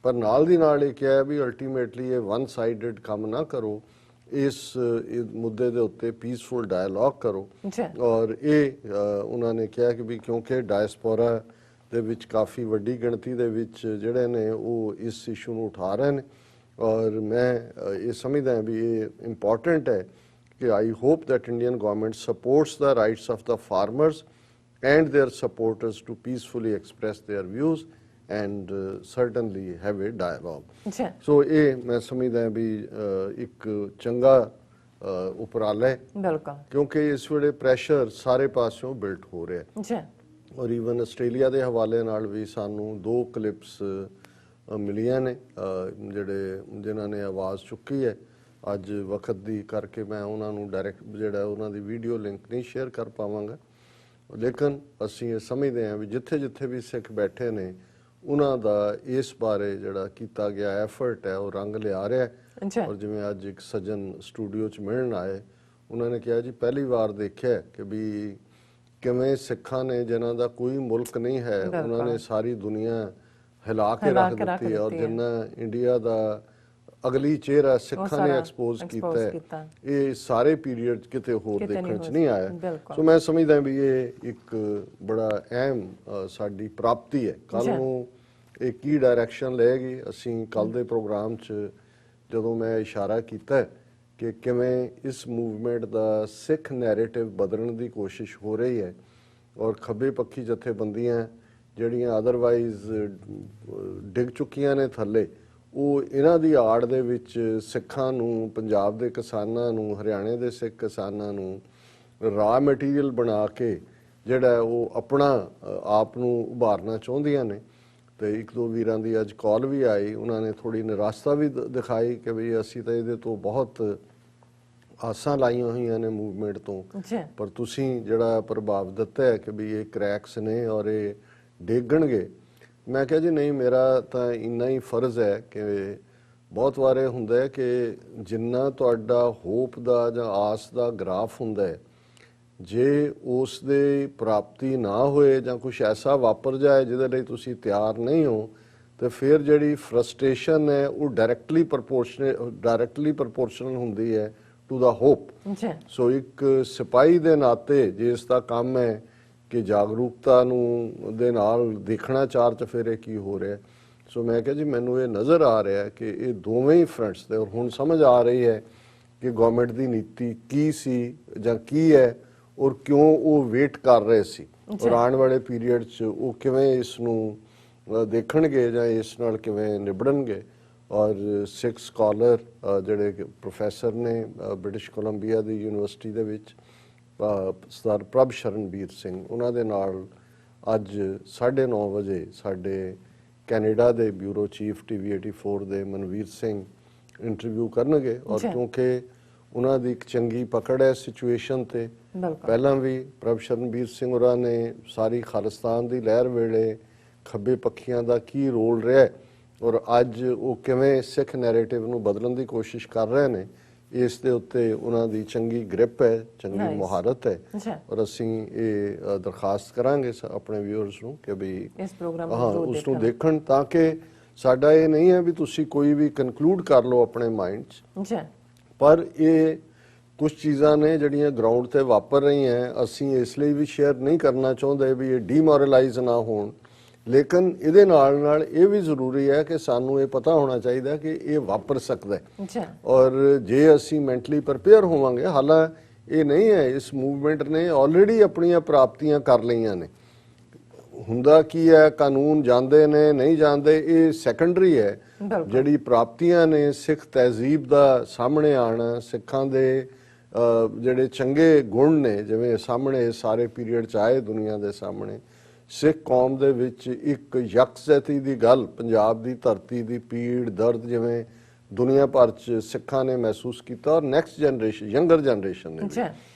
ਪਰ ਨਾਲ ਦੀ ਨਾਲ ਇਹ ਕਿਹਾ ਵੀ ਅਲਟੀਮੇਟਲੀ ਇਹ ਵਨ ਸਾਈਡਡ ਕੰਮ ਨਾ ਕਰੋ, ਇਸ ਮੁੱਦੇ ਦੇ ਉੱਤੇ ਪੀਸਫੁਲ ਡਾਇਲੌਗ ਕਰੋ। ਔਰ ਇਹ ਉਹਨਾਂ ਨੇ ਕਿਹਾ ਕਿ ਵੀ ਕਿਉਂਕਿ ਡਾਇਸਪੋਰਾ ਦੇ ਵਿੱਚ ਕਾਫੀ ਵੱਡੀ ਗਿਣਤੀ ਦੇ ਵਿੱਚ ਜਿਹੜੇ ਨੇ ਉਹ ਇਸ ਇਸ਼ੂ ਨੂੰ ਉਠਾ ਰਹੇ ਨੇ, ਔਰ ਮੈਂ ਇਹ ਸਮਝਦਾ ਵੀ ਇਹ ਇੰਪੋਰਟੈਂਟ ਹੈ ਕਿ I hope that Indian government sports the rights of the farmers and their supporters to peacefully express their views and certainly have a dialogue. So ਇਹ ਮੈਂ ਸਮਝਦਾ ਵੀ ਇੱਕ ਚੰਗਾ ਉਪਰਾਲਾ ਹੈ, ਕਿਉਂਕਿ ਇਸ ਵੇਲੇ ਪ੍ਰੈਸ਼ਰ ਸਾਰੇ ਪਾਸਿਓਂ ਬਿਲਟ ਹੋ ਰਿਹਾ ਹੈ। ਔਰ ਈਵਨ ਆਸਟ੍ਰੇਲੀਆ ਦੇ ਹਵਾਲੇ ਨਾਲ ਵੀ ਸਾਨੂੰ 2 ਕਲਿੱਪਸ ਮਿਲੀਆਂ ਨੇ ਜਿਹੜੇ ਜਿਨ੍ਹਾਂ ਨੇ ਆਵਾਜ਼ ਚੁੱਕੀ ਹੈ। ਅੱਜ ਵਕਤ ਦੀ ਕਰਕੇ ਮੈਂ ਉਹਨਾਂ ਨੂੰ ਡਾਇਰੈਕਟ ਜਿਹੜਾ ਉਹਨਾਂ ਦੀ ਵੀਡੀਓ ਲਿੰਕ ਨਹੀਂ ਸ਼ੇਅਰ ਕਰ ਪਾਵਾਂਗਾ, ਲੇਕਿਨ ਅਸੀਂ ਇਹ ਸਮਝਦੇ ਹਾਂ ਵੀ ਜਿੱਥੇ ਜਿੱਥੇ ਵੀ ਸਿੱਖ ਬੈਠੇ ਨੇ ਉਹਨਾਂ ਦਾ ਇਸ ਬਾਰੇ ਜਿਹੜਾ ਕੀਤਾ ਗਿਆ ਐਫਰਟ ਹੈ ਉਹ ਰੰਗ ਲਿਆ ਰਿਹਾ ਹੈ। ਔਰ ਜਿਵੇਂ ਅੱਜ ਇੱਕ ਸੱਜਣ ਸਟੂਡੀਓ 'ਚ ਮਿਲਣ ਆਏ, ਉਹਨਾਂ ਨੇ ਕਿਹਾ ਜੀ ਪਹਿਲੀ ਵਾਰ ਦੇਖਿਆ ਕਿ ਵੀ ਕਿਵੇਂ ਸਿੱਖਾਂ ਨੇ ਜਿਨ੍ਹਾਂ ਦਾ ਕੋਈ ਮੁਲਕ ਨਹੀਂ ਹੈ ਉਹਨਾਂ ਨੇ ਸਾਰੀ ਦੁਨੀਆ ਹਿਲਾ ਕੇ ਰੱਖ ਦਿੱਤੀ ਹੈ, ਔਰ ਜਿੰਨਾ ਇੰਡੀਆ ਦਾ ਅਗਲੀ ਚਿਹਰਾ ਸਿੱਖਾਂ ਨੇ ਐਕਸਪੋਜ਼ ਕੀਤਾ ਹੈ, ਇਹ ਸਾਰੇ ਪੀਰੀਅਡ ਕਿਤੇ ਹੋਰ ਦੇਖਣ 'ਚ ਨਹੀਂ ਆਇਆ। ਸੋ ਮੈਂ ਸਮਝਦਾ ਵੀ ਇਹ ਇੱਕ ਬੜਾ ਅਹਿਮ ਸਾਡੀ ਪ੍ਰਾਪਤੀ ਹੈ। ਕੱਲ ਨੂੰ ਇਹ ਕੀ ਡਾਇਰੈਕਸ਼ਨ ਲਏਗੀ, ਅਸੀਂ ਕੱਲ ਦੇ ਪ੍ਰੋਗਰਾਮ 'ਚ ਜਦੋਂ ਮੈਂ ਇਸ਼ਾਰਾ ਕੀਤਾ ਕਿ ਕਿਵੇਂ ਇਸ ਮੂਵਮੈਂਟ ਦਾ ਸਿੱਖ ਨੈਰੇਟਿਵ ਬਦਲਣ ਦੀ ਕੋਸ਼ਿਸ਼ ਹੋ ਰਹੀ ਹੈ, ਔਰ ਖੱਬੇ ਪੱਖੀ ਜਥੇਬੰਦੀਆਂ ਜਿਹੜੀਆਂ ਅਦਰਵਾਈਜ਼ ਡਿੱਗ ਚੁੱਕੀਆਂ ਨੇ ਥੱਲੇ, ਉਹ ਇਹਨਾਂ ਦੀ ਆੜ ਦੇ ਵਿੱਚ ਸਿੱਖਾਂ ਨੂੰ, ਪੰਜਾਬ ਦੇ ਕਿਸਾਨਾਂ ਨੂੰ, ਹਰਿਆਣੇ ਦੇ ਸਿੱਖ ਕਿਸਾਨਾਂ ਨੂੰ ਰਾ ਮਟੀਰੀਅਲ ਬਣਾ ਕੇ ਜਿਹੜਾ ਉਹ ਆਪਣਾ ਆਪ ਨੂੰ ਉਭਾਰਨਾ ਚਾਹੁੰਦੀਆਂ ਨੇ। ਤੇ ਇੱਕ ਦੋ ਵੀਰਾਂ ਦੀ ਅੱਜ ਕਾਲ ਵੀ ਆਈ, ਉਹਨਾਂ ਨੇ ਥੋੜੀ ਨਿਰਾਸ਼ਤਾ ਵੀ ਦਿਖਾਈ ਕਿ ਵੀ ਅਸੀਂ ਤਾਂ ਇਹਦੇ ਤੋਂ ਬਹੁਤ ਆਸਾਂ ਲਾਈਆਂ ਹੋਈਆਂ ਨੇ ਮੂਵਮੈਂਟ ਤੋਂ, ਜੀ ਪਰ ਤੁਸੀਂ ਜਿਹੜਾ ਪ੍ਰਭਾਵ ਦਿੱਤਾ ਹੈ ਕਿ ਵੀ ਇਹ ਕ੍ਰੈਕਸ ਨੇ ਔਰ ਇਹ ਡੇਗਣਗੇ, ਮੈਂ ਕਿਹਾ ਜੀ ਨਹੀਂ, ਮੇਰਾ ਤਾਂ ਇੰਨਾ ਹੀ ਫਰਜ਼ ਹੈ ਕਿ ਬਹੁਤ ਵਾਰ ਇਹ ਹੁੰਦਾ ਹੈ ਕਿ ਜਿੰਨਾ ਤੁਹਾਡਾ ਹੋਪ ਦਾ ਜਾਂ ਆਸ ਦਾ ਗ੍ਰਾਫ ਹੁੰਦਾ ਹੈ, ਜੇ ਉਸ ਦੇ ਪ੍ਰਾਪਤੀ ਨਾ ਹੋਏ ਜਾਂ ਕੁਝ ਐਸਾ ਵਾਪਰ ਜਾਏ ਜਿਹਦੇ ਲਈ ਤੁਸੀਂ ਤਿਆਰ ਨਹੀਂ ਹੋ, ਤੇ ਫਿਰ ਜਿਹੜੀ ਫਰਸਟ੍ਰੇਸ਼ਨ ਹੈ ਉਹ ਡਾਇਰੈਕਟਲੀ ਪ੍ਰਪੋਰਸ਼ਨਲ ਹੁੰਦੀ ਹੈ ਟੂ ਦਾ ਹੋਪ। ਜੀ ਸੋ ਇੱਕ ਸਿਪਾਹੀ ਦੇ ਨਾਤੇ ਜਿਸ ਦਾ ਕੰਮ ਹੈ ਕਿ ਜਾਗਰੂਕਤਾ ਨੂੰ ਦੇ ਨਾਲ ਦੇਖਣਾ ਚਾਰ ਚਫੇਰੇ ਕੀ ਹੋ ਰਿਹਾ, ਸੋ ਮੈਂ ਕਿਹਾ ਜੀ ਮੈਨੂੰ ਇਹ ਨਜ਼ਰ ਆ ਰਿਹਾ ਕਿ ਇਹ ਦੋਵੇਂ ਹੀ ਫਰੰਟਸ ਤੇ, ਔਰ ਹੁਣ ਸਮਝ ਆ ਰਹੀ ਹੈ ਕਿ ਗਵਰਨਮੈਂਟ ਦੀ ਨੀਤੀ ਕੀ ਸੀ ਜਾਂ ਕੀ ਹੈ ਔਰ ਕਿਉਂ ਉਹ ਵੇਟ ਕਰ ਰਹੇ ਸੀ, ਔਰ ਆਉਣ ਵਾਲੇ ਪੀਰੀਅਡ 'ਚ ਉਹ ਕਿਵੇਂ ਇਸ ਨੂੰ ਦੇਖਣਗੇ ਜਾਂ ਇਸ ਨਾਲ ਕਿਵੇਂ ਨਿਬੜਨਗੇ। ਔਰ ਸਿੱਖ ਸਕਾਲਰ ਜਿਹੜੇ ਪ੍ਰੋਫੈਸਰ ਨੇ ਬ੍ਰਿਟਿਸ਼ ਕੋਲੰਬੀਆ ਦੀ ਯੂਨੀਵਰਸਿਟੀ ਦੇ ਵਿੱਚ, ਸਰਦਾਰ ਪ੍ਰਭ ਸ਼ਰਨਬੀਰ ਸਿੰਘ, ਉਹਨਾਂ ਦੇ ਨਾਲ ਅੱਜ 9:30 ਵਜੇ ਸਾਡੇ ਕੈਨੇਡਾ ਦੇ ਬਿਊਰੋ ਚੀਫ TV84 ਦੇ ਮਨਵੀਰ ਸਿੰਘ ਇੰਟਰਵਿਊ ਕਰਨਗੇ। ਔਰ ਕਿਉਂਕਿ ਉਹਨਾਂ ਦੀ ਇੱਕ ਚੰਗੀ ਪਕੜ ਹੈ ਸਿਚੁਏਸ਼ਨ ਤੇ, ਪਹਿਲਾਂ ਵੀ ਪ੍ਰਭ ਸ਼ਰਨਬੀਰ ਸਿੰਘ ਹੋਰਾਂ ਨੇ ਸਾਰੀ ਖਾਲਿਸਤਾਨ ਦੀ ਲਹਿਰ ਵੇਲੇ ਖੱਬੇ ਪੱਖੀਆਂ ਦਾ ਕੀ ਰੋਲ ਰਿਹਾ ਔਰ ਅੱਜ ਉਹ ਕਿਵੇਂ ਸਿੱਖ ਨੈਰੇਟਿਵ ਨੂੰ ਬਦਲਣ ਦੀ ਕੋਸ਼ਿਸ਼ ਕਰ ਰਹੇ ਨੇ, ਇਸ ਦੇ ਉੱਤੇ ਉਹਨਾਂ ਦੀ ਚੰਗੀ ਗ੍ਰਿਪ ਹੈ, ਚੰਗੀ ਮੁਹਾਰਤ ਹੈ। ਔਰ ਅਸੀਂ ਇਹ ਦਰਖਾਸਤ ਕਰਾਂਗੇ ਆਪਣੇ ਵਿਊਅਰਸ ਨੂੰ ਕਿ ਵੀ ਇਸ ਪ੍ਰੋਗਰਾਮ ਉਸ ਨੂੰ ਦੇਖਣ, ਤਾਂ ਕਿ ਸਾਡਾ ਇਹ ਨਹੀਂ ਹੈ ਵੀ ਤੁਸੀਂ ਕੋਈ ਵੀ ਕਨਕਲੂਡ ਕਰ ਲਓ ਆਪਣੇ ਮਾਈਂਡ 'ਚ, ਪਰ ਇਹ ਕੁਝ ਚੀਜ਼ਾਂ ਨੇ ਜਿਹੜੀਆਂ ਗਰਾਊਂਡ ਤੇ ਵਾਪਰ ਰਹੀਆਂ, ਅਸੀਂ ਇਸ ਲਈ ਵੀ ਸ਼ੇਅਰ ਨਹੀਂ ਕਰਨਾ ਚਾਹੁੰਦੇ ਵੀ ਇਹ ਡੀਮੋਰਲਾਈਜ਼ ਨਾ ਹੋਣ, ਲੇਕਿਨ ਇਹਦੇ ਨਾਲ ਨਾਲ ਇਹ ਵੀ ਜ਼ਰੂਰੀ ਹੈ ਕਿ ਸਾਨੂੰ ਇਹ ਪਤਾ ਹੋਣਾ ਚਾਹੀਦਾ ਕਿ ਇਹ ਵਾਪਰ ਸਕਦਾ ਹੈ। ਔਰ ਜੇ ਅਸੀਂ ਮੈਂਟਲੀ ਪ੍ਰਪੇਅਰ ਹੋਵਾਂਗੇ, ਹਾਲਾਂਕਿ ਇਹ ਨਹੀਂ ਹੈ, ਇਸ ਮੂਵਮੈਂਟ ਨੇ ਆਲਰੇਡੀ ਆਪਣੀਆਂ ਪ੍ਰਾਪਤੀਆਂ ਕਰ ਲਈਆਂ ਨੇ। ਹੁੰਦਾ ਕੀ ਹੈ, ਕਾਨੂੰਨ ਜਾਂਦੇ ਨੇ ਨਹੀਂ ਜਾਂਦੇ, ਇਹ ਸੈਕੰਡਰੀ ਹੈ। ਜਿਹੜੀ ਪ੍ਰਾਪਤੀਆਂ ਨੇ, ਸਿੱਖ ਤਹਿਜ਼ੀਬ ਦਾ ਸਾਹਮਣੇ ਆਉਣਾ, ਸਿੱਖਾਂ ਦੇ ਜਿਹੜੇ ਚੰਗੇ ਗੁਣ ਨੇ ਜਿਵੇਂ ਸਾਹਮਣੇ ਸਾਰੇ ਪੀਰੀਅਡ 'ਚ ਆਏ ਦੁਨੀਆ ਦੇ ਸਾਹਮਣੇ, ਸਿੱਖ ਕੌਮ ਦੇ ਵਿੱਚ ਇੱਕ ਯਕਜਹਿਤੀ ਦੀ ਗੱਲ, ਪੰਜਾਬ ਦੀ ਧਰਤੀ ਦੀ ਪੀੜ ਦਰਦ ਜਿਵੇਂ ਦੁਨੀਆ ਭਰ 'ਚ ਸਿੱਖਾਂ ਨੇ ਮਹਿਸੂਸ ਕੀਤਾ, ਔਰ ਨੈਕਸਟ ਜਨਰੇਸ਼ਨ, ਯੰਗਰ ਜਨਰੇਸ਼ਨ ਨੇ,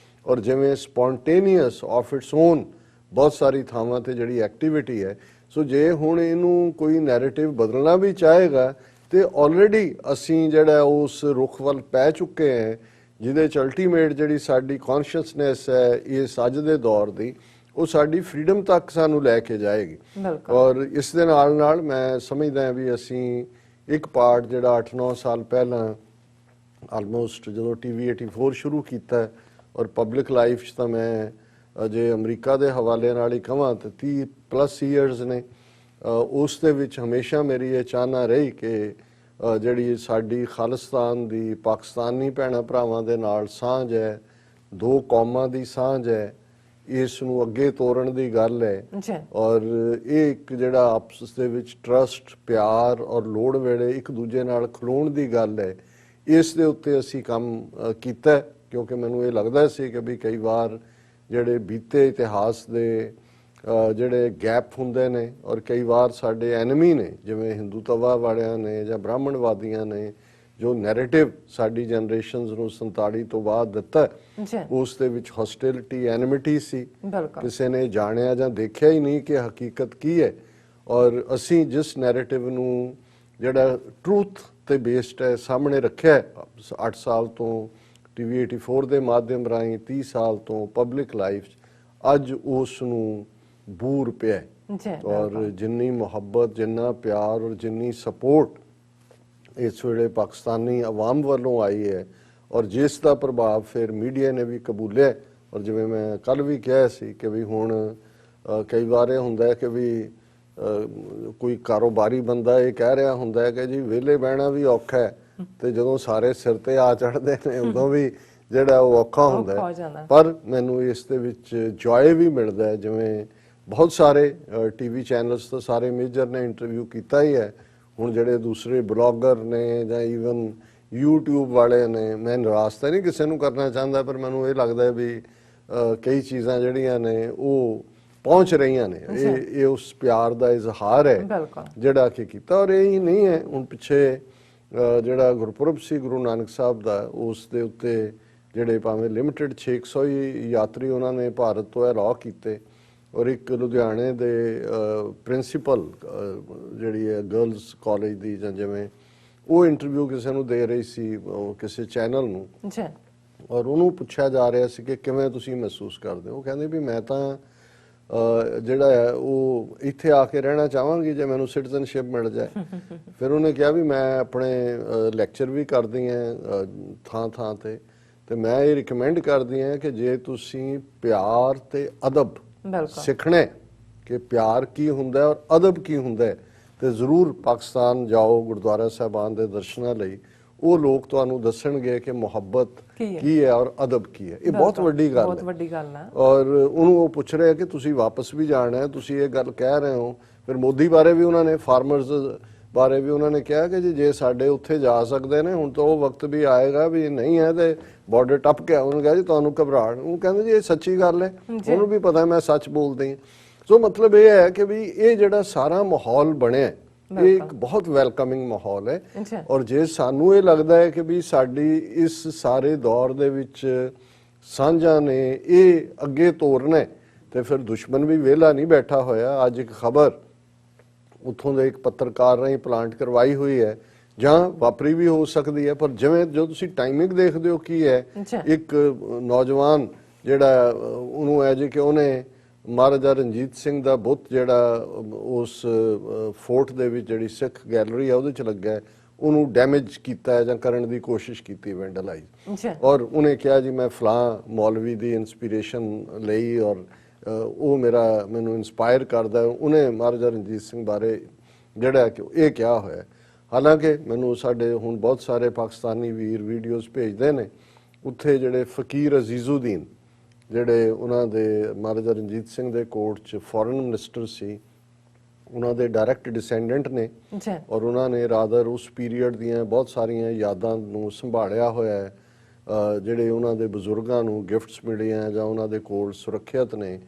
ਔਰ ਜਿਵੇਂ ਸਪੌਂਟੇਨੀਅਸ ਆਫ ਇਟਸ ਓਨ ਬਹੁਤ ਸਾਰੀ ਥਾਵਾਂ ਤੇ ਜਿਹੜੀ ਐਕਟੀਵਿਟੀ ਹੈ। ਸੋ ਜੇ ਹੁਣ ਇਹਨੂੰ ਕੋਈ ਨੈਰੇਟਿਵ ਬਦਲਣਾ ਵੀ ਚਾਹੇਗਾ ਤੇ ਆਲਰੇਡੀ ਅਸੀਂ ਜਿਹੜਾ ਉਸ ਰੁਖ ਵੱਲ ਪੈ ਚੁੱਕੇ ਹਾਂ, ਜਿਹਦੇ 'ਚ ਅਲਟੀਮੇਟ ਜਿਹੜੀ ਸਾਡੀ ਕੌਨਸ਼ੀਅਸਨੈਸ ਹੈ ਇਸ ਅੱਜ ਦੇ ਦੌਰ ਦੀ, ਉਹ ਸਾਡੀ ਫਰੀडम ਤੱਕ ਸਾਨੂੰ ਲੈ ਕੇ ਜਾਏਗੀ। ਔਰ ਇਸ ਦੇ ਨਾਲ ਨਾਲ ਮੈਂ ਸਮਝਦਾ ਵੀ ਅਸੀਂ ਇੱਕ ਪਾਰਟ ਜਿਹੜਾ 8-9 ਸਾਲ ਪਹਿਲਾਂ ਆਲਮੋਸਟ ਜਦੋਂ TV84 ਸ਼ੁਰੂ ਕੀਤਾ, ਔਰ ਪਬਲਿਕ ਲਾਈਫ 'ਚ ਤਾਂ ਮੈਂ ਜੇ ਅਮਰੀਕਾ ਦੇ ਹਵਾਲੇ ਨਾਲ ਹੀ ਕਹਾਂ ਤਾਂ 30+ ਈਅਰਸ ਨੇ, ਉਸ ਦੇ ਵਿੱਚ ਹਮੇਸ਼ਾ ਮੇਰੀ ਇਹ ਚਾਹਨਾ ਰਹੀ ਕਿ ਜਿਹੜੀ ਸਾਡੀ ਖਾਲਿਸਤਾਨ ਦੀ ਪਾਕਿਸਤਾਨੀ ਭੈਣਾਂ ਭਰਾਵਾਂ ਦੇ ਨਾਲ ਸਾਂਝ ਹੈ, ਦੋ ਕੌਮਾਂ ਦੀ ਸਾਂਝ ਹੈ, ਇਸ ਨੂੰ ਅੱਗੇ ਤੋਰਨ ਦੀ ਗੱਲ ਹੈ। ਔਰ ਇਹ ਇੱਕ ਜਿਹੜਾ ਆਪਸ ਦੇ ਵਿੱਚ ਟਰਸਟ, ਪਿਆਰ ਔਰ ਲੋੜ ਵੇਲੇ ਇੱਕ ਦੂਜੇ ਨਾਲ ਖਲੋਣ ਦੀ ਗੱਲ ਹੈ, ਇਸ ਦੇ ਉੱਤੇ ਅਸੀਂ ਕੰਮ ਕੀਤਾ, ਕਿਉਂਕਿ ਮੈਨੂੰ ਇਹ ਲੱਗਦਾ ਸੀ ਕਿ ਵੀ ਕਈ ਵਾਰ ਜਿਹੜੇ ਬੀਤੇ ਇਤਿਹਾਸ ਦੇ ਜਿਹੜੇ ਗੈਪ ਹੁੰਦੇ ਨੇ, ਔਰ ਕਈ ਵਾਰ ਸਾਡੇ ਐਨਮੀ ਨੇ ਜਿਵੇਂ ਹਿੰਦੂਤਵਾ ਵਾਲਿਆਂ ਨੇ ਜਾਂ ਬ੍ਰਾਹਮਣਵਾਦੀਆਂ ਨੇ ਜੋ ਨੈਰੇਟਿਵ ਸਾਡੀ ਜਨਰੇਸ਼ਨਸ ਨੂੰ 47 ਤੋਂ ਬਾਅਦ ਦਿੱਤਾ, ਉਸ ਦੇ ਵਿੱਚ ਹੌਸਟਿਲਿਟੀ, ਐਨਿਮਿਟੀ ਸੀ, ਕਿਸੇ ਨੇ ਜਾਣਿਆ ਜਾਂ ਦੇਖਿਆ ਹੀ ਨਹੀਂ ਕਿ ਹਕੀਕਤ ਕੀ ਹੈ। ਔਰ ਅਸੀਂ ਜਿਸ ਨੈਰੇਟਿਵ ਨੂੰ ਜਿਹੜਾ ਟਰੂਥ ਤੇ ਬੇਸਡ ਹੈ ਸਾਹਮਣੇ ਰੱਖਿਆ 8 ਸਾਲ ਤੋਂ TV84 ਦੇ ਮਾਧਿਅਮ ਰਾਹੀਂ, 30 ਸਾਲ ਤੋਂ ਪਬਲਿਕ ਲਾਈਫ 'ਚ, ਅੱਜ ਉਸ ਨੂੰ ਬੂਰ ਪਿਆ, ਔਰ ਜਿੰਨੀ ਮੁਹੱਬਤ, ਜਿੰਨਾ ਪਿਆਰ ਔਰ ਜਿੰਨੀ ਸਪੋਰਟ ਇਸ ਵੇਲੇ ਪਾਕਿਸਤਾਨੀ ਆਵਾਮ ਵੱਲੋਂ ਆਈ ਹੈ, ਔਰ ਜਿਸ ਦਾ ਪ੍ਰਭਾਵ ਫਿਰ ਮੀਡੀਆ ਨੇ ਵੀ ਕਬੂਲਿਆ। ਔਰ ਜਿਵੇਂ ਮੈਂ ਕੱਲ ਵੀ ਕਿਹਾ ਸੀ ਕਿ ਵੀ ਹੁਣ ਕਈ ਵਾਰ ਇਹ ਹੁੰਦਾ ਹੈ ਕਿ ਵੀ ਕੋਈ ਕਾਰੋਬਾਰੀ ਬੰਦਾ ਇਹ ਕਹਿ ਰਿਹਾ ਹੁੰਦਾ ਹੈ ਕਿ ਜੀ ਵਿਹਲੇ ਬਹਿਣਾ ਵੀ ਔਖਾ ਹੈ, ਤੇ ਜਦੋਂ ਸਾਰੇ ਸਿਰ ਤੇ ਆ ਚੜ੍ਹਦੇ ਨੇ ਉਦੋਂ ਵੀ ਜਿਹੜਾ ਉਹ ਔਖਾ ਹੁੰਦਾ ਹੈ। ਪਰ ਮੈਨੂੰ ਇਸ ਦੇ ਵਿੱਚ ਜੋਏ ਵੀ ਮਿਲਦਾ ਹੈ, ਜਿਵੇਂ ਬਹੁਤ ਸਾਰੇ TV ਚੈਨਲਸ ਤੋਂ ਸਾਰੇ ਮੇਜਰ ਨੇ ਇੰਟਰਵਿਊ ਕੀਤਾ ਹੀ ਹੈ, ਹੁਣ ਜਿਹੜੇ ਦੂਸਰੇ ਬਲੌਗਰ ਨੇ ਜਾਂ ਈਵਨ YouTube ਵਾਲੇ ਨੇ, ਮੈਂ ਨਿਰਾਸ਼ ਤਾਂ ਨਹੀਂ ਕਿਸੇ ਨੂੰ ਕਰਨਾ ਚਾਹੁੰਦਾ, ਪਰ ਮੈਨੂੰ ਇਹ ਲੱਗਦਾ ਵੀ ਕਈ ਚੀਜ਼ਾਂ ਜਿਹੜੀਆਂ ਨੇ ਉਹ ਪਹੁੰਚ ਰਹੀਆਂ ਨੇ, ਇਹ ਉਸ ਪਿਆਰ ਦਾ ਇਜ਼ਹਾਰ ਹੈ ਜਿਹੜਾ ਕਿ ਕੀਤਾ। ਔਰ ਇਹ ਹੀ ਨਹੀਂ ਹੈ, ਹੁਣ ਪਿੱਛੇ ਜਿਹੜਾ ਗੁਰਪੁਰਬ ਸੀ ਗੁਰੂ ਨਾਨਕ ਸਾਹਿਬ ਦਾ, ਉਸ ਦੇ ਉੱਤੇ ਜਿਹੜੇ ਭਾਵੇਂ ਲਿਮਿਟਡ 600 ਹੀ ਯਾਤਰੀ ਉਹਨਾਂ ਨੇ ਭਾਰਤ ਤੋਂ ਅਲਾਉ ਕੀਤੇ। ਔਰ ਇੱਕ ਲੁਧਿਆਣੇ ਦੇ ਪ੍ਰਿੰਸੀਪਲ ਜਿਹੜੀ ਹੈ ਗਰਲਸ ਕਾਲਜ ਦੀ ਜਾਂ ਜਿਵੇਂ ਉਹ ਇੰਟਰਵਿਊ ਕਿਸੇ ਨੂੰ ਦੇ ਰਹੀ ਸੀ, ਕਿਸੇ ਚੈਨਲ ਨੂੰ, ਔਰ ਉਹਨੂੰ ਪੁੱਛਿਆ ਜਾ ਰਿਹਾ ਸੀ ਕਿ ਕਿਵੇਂ ਤੁਸੀਂ ਮਹਿਸੂਸ ਕਰਦੇ ਹੋ। ਉਹ ਕਹਿੰਦੇ ਵੀ ਮੈਂ ਤਾਂ ਜਿਹੜਾ ਹੈ ਉਹ ਇੱਥੇ ਆ ਕੇ ਰਹਿਣਾ ਚਾਹਾਂਗੀ ਜੇ ਮੈਨੂੰ ਸਿਟੀਜ਼ਨਸ਼ਿਪ ਮਿਲ ਜਾਏ। ਫਿਰ ਉਹਨੇ ਕਿਹਾ ਵੀ ਮੈਂ ਆਪਣੇ ਲੈਕਚਰ ਵੀ ਕਰਦੀ ਹਾਂ ਥਾਂ ਥਾਂ ਤੇ ਮੈਂ ਇਹ ਰਿਕਮੈਂਡ ਕਰਦੀ ਹਾਂ ਕਿ ਜੇ ਤੁਸੀਂ ਪਿਆਰ ਤੇ ਅਦਬ ਸਿੱਖਣਾ ਕਿ ਪਿਆਰ ਕੀ ਹੁੰਦਾ ਔਰ ਅਦਬ ਕੀ ਹੁੰਦਾ ਤੇ ਜ਼ਰੂਰ ਪਾਕਿਸਤਾਨ ਜਾਓ ਗੁਰਦੁਆਰਾ ਸਾਹਿਬਾਨ ਦੇ ਦਰਸ਼ਨਾਂ ਲਈ। ਉਹ ਲੋਕ ਤੁਹਾਨੂੰ ਦੱਸਣਗੇ ਕਿ ਮੁਹੱਬਤ ਕੀ ਹੈ ਔਰ ਅਦਬ ਕੀ ਹੈ। ਇਹ ਬਹੁਤ ਵੱਡੀ ਗੱਲ ਹੈ। ਔਰ ਉਹਨੂੰ ਉਹ ਪੁੱਛ ਰਿਹਾ ਕਿ ਤੁਸੀਂ ਵਾਪਸ ਵੀ ਜਾਣਾ ਹੈ, ਤੁਸੀਂ ਇਹ ਗੱਲ ਕਹਿ ਰਹੇ ਹੋ। ਫਿਰ ਮੋਦੀ ਬਾਰੇ ਵੀ ਉਹਨਾਂ ਨੇ, ਫਾਰਮਰਸ ਬਾਰੇ ਵੀ ਉਹਨਾਂ ਨੇ ਕਿਹਾ ਕਿ ਜੇ ਸਾਡੇ ਉੱਥੇ ਜਾ ਸਕਦੇ ਨੇ, ਹੁਣ ਤਾਂ ਉਹ ਵਕਤ ਵੀ ਆਏਗਾ ਵੀ ਨਹੀਂ ਹੈ ਤੇ ਬਾਰਡਰ ਟੱਪ ਕੇ। ਉਹਨੂੰ ਕਿਹਾ ਜੀ ਤੁਹਾਨੂੰ ਘਬਰਾਹਟ, ਉਹ ਕਹਿੰਦੇ ਜੀ ਇਹ ਸੱਚੀ ਗੱਲ ਹੈ, ਉਹਨੂੰ ਵੀ ਪਤਾ ਮੈਂ ਸੱਚ ਬੋਲਦੀ ਹਾਂ। ਸੋ ਮਤਲਬ ਇਹ ਹੈ ਕਿ ਵੀ ਇਹ ਜਿਹੜਾ ਸਾਰਾ ਮਾਹੌਲ ਬਣਿਆ ਇਹ ਇੱਕ ਬਹੁਤ ਵੈਲਕਮਿੰਗ ਮਾਹੌਲ ਹੈ। ਔਰ ਜੇ ਸਾਨੂੰ ਇਹ ਲੱਗਦਾ ਹੈ ਕਿ ਵੀ ਸਾਡੀ ਇਸ ਸਾਰੇ ਦੌਰ ਦੇ ਵਿੱਚ ਸਾਂਝਾਂ ਨੇ ਇਹ ਅੱਗੇ ਤੋਰਨਾ ਤੇ ਫਿਰ ਦੁਸ਼ਮਣ ਵੀ ਵਿਹਲਾ ਨਹੀਂ ਬੈਠਾ ਹੋਇਆ। ਅੱਜ ਇੱਕ ਖਬਰ ਉੱਥੋਂ ਦੇ ਇੱਕ ਪੱਤਰਕਾਰ ਰਾਹੀਂ ਪਲਾਂਟ ਕਰਵਾਈ ਹੋਈ ਹੈ, ਜਾਂ ਵਾਪਰੀ ਵੀ ਹੋ ਸਕਦੀ ਹੈ, ਪਰ ਜਿਵੇਂ ਜੋ ਤੁਸੀਂ ਟਾਈਮਿੰਗ ਦੇਖਦੇ ਹੋ ਕੀ ਹੈ, ਇੱਕ ਨੌਜਵਾਨ ਜਿਹੜਾ ਉਹਨੂੰ ਹੈ ਜੀ ਕਿ ਉਹਨੇ ਮਹਾਰਾਜਾ ਰਣਜੀਤ ਸਿੰਘ ਦਾ ਬੁੱਤ ਜਿਹੜਾ ਉਸ ਫੋਰਟ ਦੇ ਵਿੱਚ ਜਿਹੜੀ ਸਿੱਖ ਗੈਲਰੀ ਆ ਉਹਦੇ ਚ ਲੱਗਾ, ਉਹਨੂੰ ਡੈਮੇਜ ਕੀਤਾ ਹੈ ਜਾਂ ਕਰਨ ਦੀ ਕੋਸ਼ਿਸ਼ ਕੀਤੀ, ਵੈਂਡਲਾਈਜ਼। ਔਰ ਉਹਨੇ ਕਿਹਾ ਜੀ ਮੈਂ ਫਲਾਂ ਮੌਲਵੀ ਦੀ ਇਨਸਪੀਰੇਸ਼ਨ ਲਈ ਔਰ ਉਹ ਮੈਨੂੰ ਇਨਸਪਾਇਰ ਕਰਦਾ। ਉਹਨੇ ਮਹਾਰਾਜਾ ਰਣਜੀਤ ਸਿੰਘ ਬਾਰੇ ਜਿਹੜਾ ਕਿ ਇਹ ਕਿਹਾ ਹੋਇਆ। ਹਾਲਾਂਕਿ ਮੈਨੂੰ ਸਾਡੇ ਹੁਣ ਬਹੁਤ ਸਾਰੇ ਪਾਕਿਸਤਾਨੀ ਵੀਰ ਵੀਡੀਓਜ਼ ਭੇਜਦੇ ਨੇ, ਉੱਥੇ ਜਿਹੜੇ ਫਕੀਰ ਅਜ਼ੀਜ਼ੁਦੀਨ ਜਿਹੜੇ ਉਹਨਾਂ ਦੇ ਮਹਾਰਾਜਾ ਰਣਜੀਤ ਸਿੰਘ ਦੇ ਕੋਰਟ 'ਚ ਫੋਰਨ ਮਿਨਿਸਟਰ ਸੀ, ਉਹਨਾਂ ਦੇ ਡਾਇਰੈਕਟ ਡਿਸੈਂਡੈਂਟ ਨੇ ਔਰ ਉਹਨਾਂ ਨੇ ਰਾਦਰ ਉਸ ਪੀਰੀਅਡ ਦੀਆਂ ਬਹੁਤ ਸਾਰੀਆਂ ਯਾਦਾਂ ਨੂੰ ਸੰਭਾਲਿਆ ਹੋਇਆ ਹੈ। ਜਿਹੜੇ ਉਹਨਾਂ ਦੇ ਬਜ਼ੁਰਗਾਂ ਨੂੰ ਗਿਫਟਸ ਮਿਲੀਆਂ ਜਾਂ ਉਹਨਾਂ ਦੇ ਕੋਲ ਸੁਰੱਖਿਅਤ ਨੇ।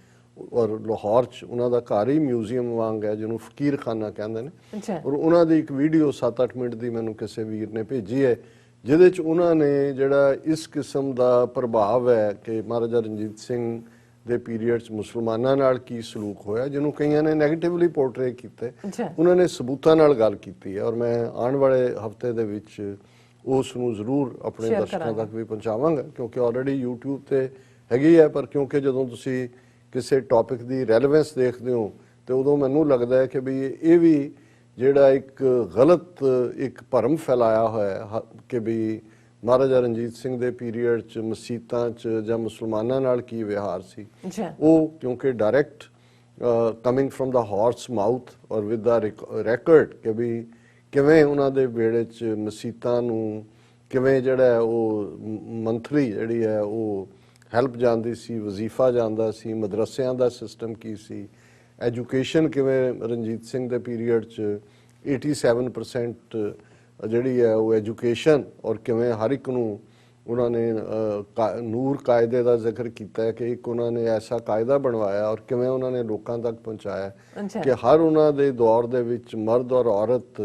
ਔਰ ਲਾਹੌਰ 'ਚ ਉਹਨਾਂ ਦਾ ਘਰ ਹੀ ਮਿਊਜ਼ੀਅਮ ਵਾਂਗ ਹੈ ਜਿਹਨੂੰ ਫਕੀਰ ਖਾਨਾ ਕਹਿੰਦੇ ਨੇ। ਔਰ ਉਹਨਾਂ ਦੀ ਇੱਕ ਵੀਡੀਓ 7-8 ਮਿੰਟ ਦੀ ਮੈਨੂੰ ਕਿਸੇ ਵੀਰ ਨੇ ਭੇਜੀ ਹੈ, ਜਿਹਦੇ 'ਚ ਉਹਨਾਂ ਨੇ ਜਿਹੜਾ ਇਸ ਕਿਸਮ ਦਾ ਪ੍ਰਭਾਵ ਹੈ ਕਿ ਮਹਾਰਾਜਾ ਰਣਜੀਤ ਸਿੰਘ ਦੇ ਪੀਰੀਅਡ 'ਚ ਮੁਸਲਮਾਨਾਂ ਨਾਲ ਕੀ ਸਲੂਕ ਹੋਇਆ, ਜਿਹਨੂੰ ਕਈਆਂ ਨੇ ਨੈਗੇਟਿਵਲੀ ਪੋਰਟਰੇ ਕੀਤੇ, ਉਹਨਾਂ ਨੇ ਸਬੂਤਾਂ ਨਾਲ ਗੱਲ ਕੀਤੀ ਹੈ। ਔਰ ਮੈਂ ਆਉਣ ਵਾਲੇ ਹਫ਼ਤੇ ਦੇ ਵਿੱਚ ਉਸ ਨੂੰ ਜ਼ਰੂਰ ਆਪਣੇ ਦਰਸ਼ਕਾਂ ਤੱਕ ਵੀ ਪਹੁੰਚਾਵਾਂਗਾ, ਕਿਉਂਕਿ ਆਲਰੇਡੀ YouTube ਤੇ ਹੈਗੀ ਹੈ। ਪਰ ਕਿਉਂਕਿ ਜਦੋਂ ਤੁਸੀਂ ਕਿਸੇ ਟੌਪਿਕ ਦੀ ਰੈਲੇਵੈਂਸ ਦੇਖਦੇ ਹੋ ਤੇ ਉਦੋਂ ਮੈਨੂੰ ਲੱਗਦਾ ਹੈ ਕਿ ਵੀ ਇਹ ਵੀ ਜਿਹੜਾ ਇੱਕ ਗਲਤ ਇੱਕ ਭਰਮ ਫੈਲਾਇਆ ਹੋਇਆ ਹੈ ਕਿ ਵੀ ਮਹਾਰਾਜਾ ਰਣਜੀਤ ਸਿੰਘ ਦੇ ਪੀਰੀਅਡ 'ਚ ਮਸੀਤਾਂ 'ਚ ਜਾਂ ਮੁਸਲਮਾਨਾਂ ਨਾਲ ਕੀ ਵਿਹਾਰ ਸੀ, ਉਹ ਕਿਉਂਕਿ ਡਾਇਰੈਕਟ ਕਮਿੰਗ ਫਰਮ ਦਾ ਹਾਰਸ ਮਾਊਥ ਔਰ ਵਿਦ ਦਾ ਰੈਕਰਡ ਕਿ ਵੀ ਕਿਵੇਂ ਉਹਨਾਂ ਦੇ ਵੇੜੇ 'ਚ ਮਸੀਤਾਂ ਨੂੰ ਕਿਵੇਂ ਜਿਹੜਾ ਉਹ ਮੰਥਲੀ ਜਿਹੜੀ ਹੈ ਉਹ ਹੈਲਪ ਜਾਂਦੀ ਸੀ, ਵਜ਼ੀਫਾ ਜਾਂਦਾ ਸੀ, ਮਦਰਸਿਆਂ ਦਾ ਸਿਸਟਮ ਕੀ ਸੀ, ਐਜੂਕੇਸ਼ਨ ਕਿਵੇਂ ਰਣਜੀਤ ਸਿੰਘ ਦੇ ਪੀਰੀਅਡ 'ਚ 87% ਜਿਹੜੀ ਹੈ ਉਹ ਐਜੂਕੇਸ਼ਨ, ਔਰ ਕਿਵੇਂ ਹਰ ਇੱਕ ਨੂੰ ਉਹਨਾਂ ਨੇ ਨੂਰ ਕਾਇਦੇ ਦਾ ਜ਼ਿਕਰ ਕੀਤਾ ਹੈ ਕਿ ਇੱਕ ਉਹਨਾਂ ਨੇ ਐਸਾ ਕਾਇਦਾ ਬਣਵਾਇਆ ਔਰ ਕਿਵੇਂ ਉਹਨਾਂ ਨੇ ਲੋਕਾਂ ਤੱਕ ਪਹੁੰਚਾਇਆ ਕਿ ਹਰ ਉਹਨਾਂ ਦੇ ਦੌਰ ਦੇ ਵਿੱਚ ਮਰਦ ਔਰ ਔਰਤ